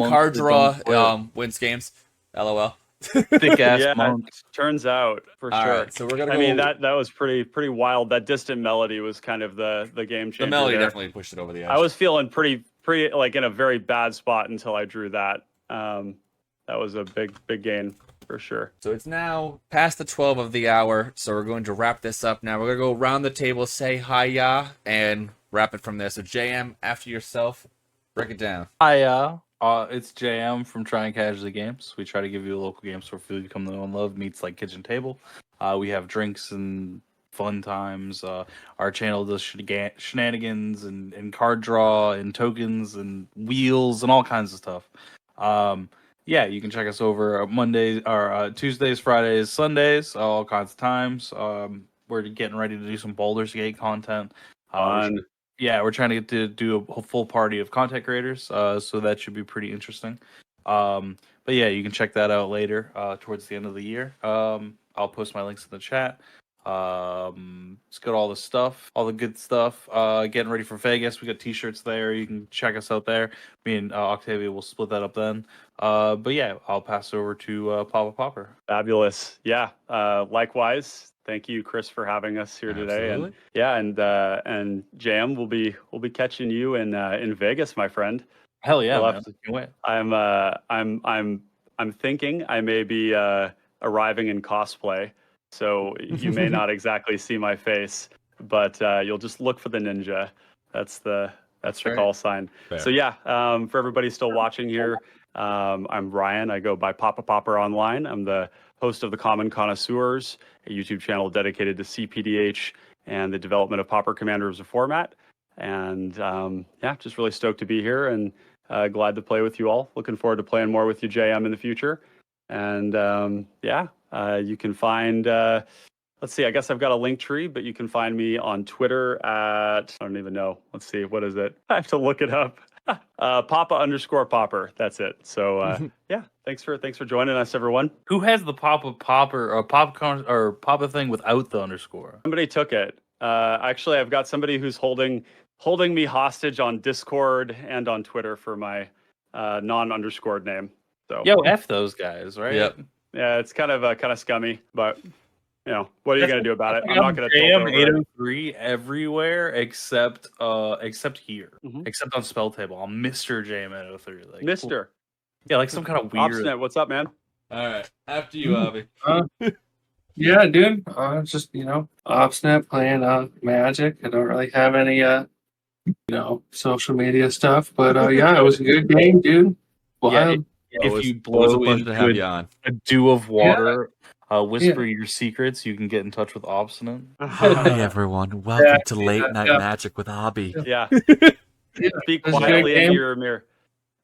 card draw wins games. LOL. Thick ass Yeah, monk. turns out for All sure. right, so we're gonna. I mean that was pretty wild. That distant melody was kind of the game changer. The melody there. definitely pushed it over the edge. I was feeling pretty like in a very bad spot until I drew that. That was a big gain for sure. So it's now past the 12 of the hour, so we're going to wrap this up now. We're going to go around the table, say hi-ya, and wrap it from there. So JM, after yourself, break it down. Hiya. It's JM from Trying Casually Games. We try to give you a local game store food you come to know and love. Meets like kitchen table. We have drinks and fun times. Our channel does shenanigans and card draw and tokens and wheels and all kinds of stuff. Yeah, you can check us over Mondays or Tuesdays, Fridays, Sundays, all kinds of times. We're getting ready to do some Baldur's Gate content. We're trying to get to do a full party of content creators, so that should be pretty interesting. But yeah, you can check that out later towards the end of the year. I'll post my links in the chat. It's got all the stuff, all the good stuff. Getting ready for Vegas. We got t-shirts there. You can check us out there. Me and Octavia will split that up then. But yeah, I'll pass over to Pauper. Fabulous. Yeah. Likewise. Thank you, Chris, for having us here today. Absolutely. And JM, we'll be catching you in Vegas, my friend. Hell yeah, We'll man. Can't wait. I'm thinking I may be arriving in cosplay, so you may not exactly see my face, but you'll just look for the ninja. That's the call sign. Fair. So yeah, for everybody still watching here, I'm Ryan. I go by Pauper online. I'm the host of the Common Connoisseurs, a YouTube channel dedicated to CPDH and the development of Pauper Commander as a format. And just really stoked to be here and glad to play with you all. Looking forward to playing more with you, JM, in the future. And you can find, let's see, I guess I've got a link tree, but you can find me on Twitter at, I don't even know. Let's see, what is it? I have to look it up. Papa_Pauper. That's it. So thanks for joining us, everyone. Who has the Pauper or Papa thing without the underscore? Somebody took it. Actually, I've got somebody who's holding me hostage on Discord and on Twitter for my non-underscored name. So Yo, F those guys, right? Yep. yeah, it's kind of scummy, but what are you gonna do about it? I'm I'm not gonna JM 803 everywhere except here, Mhm. except on spell table. I'm Mr. JM 803. Like Mister yeah, like some kind of weird. Obstinate. What's up, man? All right. After you, Avi. Yeah, dude. Just obstinate playing Magic. I don't really have any social media stuff, but yeah, it was a good game, dude. Wild. It was, If you it was a blow pleasure to have into you on. a dew of water, Yeah. whisper your secrets, you can get in touch with Obstinate. Hi everyone, welcome Yeah, to Late Night yeah. Magic with Hobby. Yeah. Yeah, Speak it was a good quietly into game. your mirror.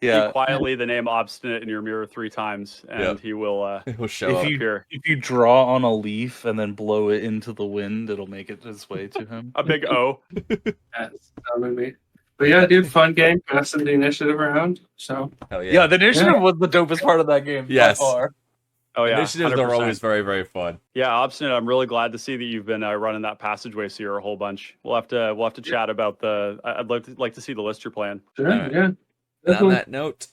Yeah. Speak quietly the name Obstinate in your mirror 3 times, and Yep. he will It will show up. appear. If you draw on a leaf and then blow it into the wind, it'll make it its way to him. A big O. Yes, that would be. But yeah, dude, fun game. Passing the initiative around. So Hell Yeah, the initiative was the dopest part of that game. Yes. By far. Oh yeah, Initiatives are 100%. always very, very fun. Yeah, Obstinate. I'm really glad to see that you've been running that passageway seer a whole bunch. We'll have to chat about the. I'd like to see the list you're playing. sure, All right. yeah. And on that note,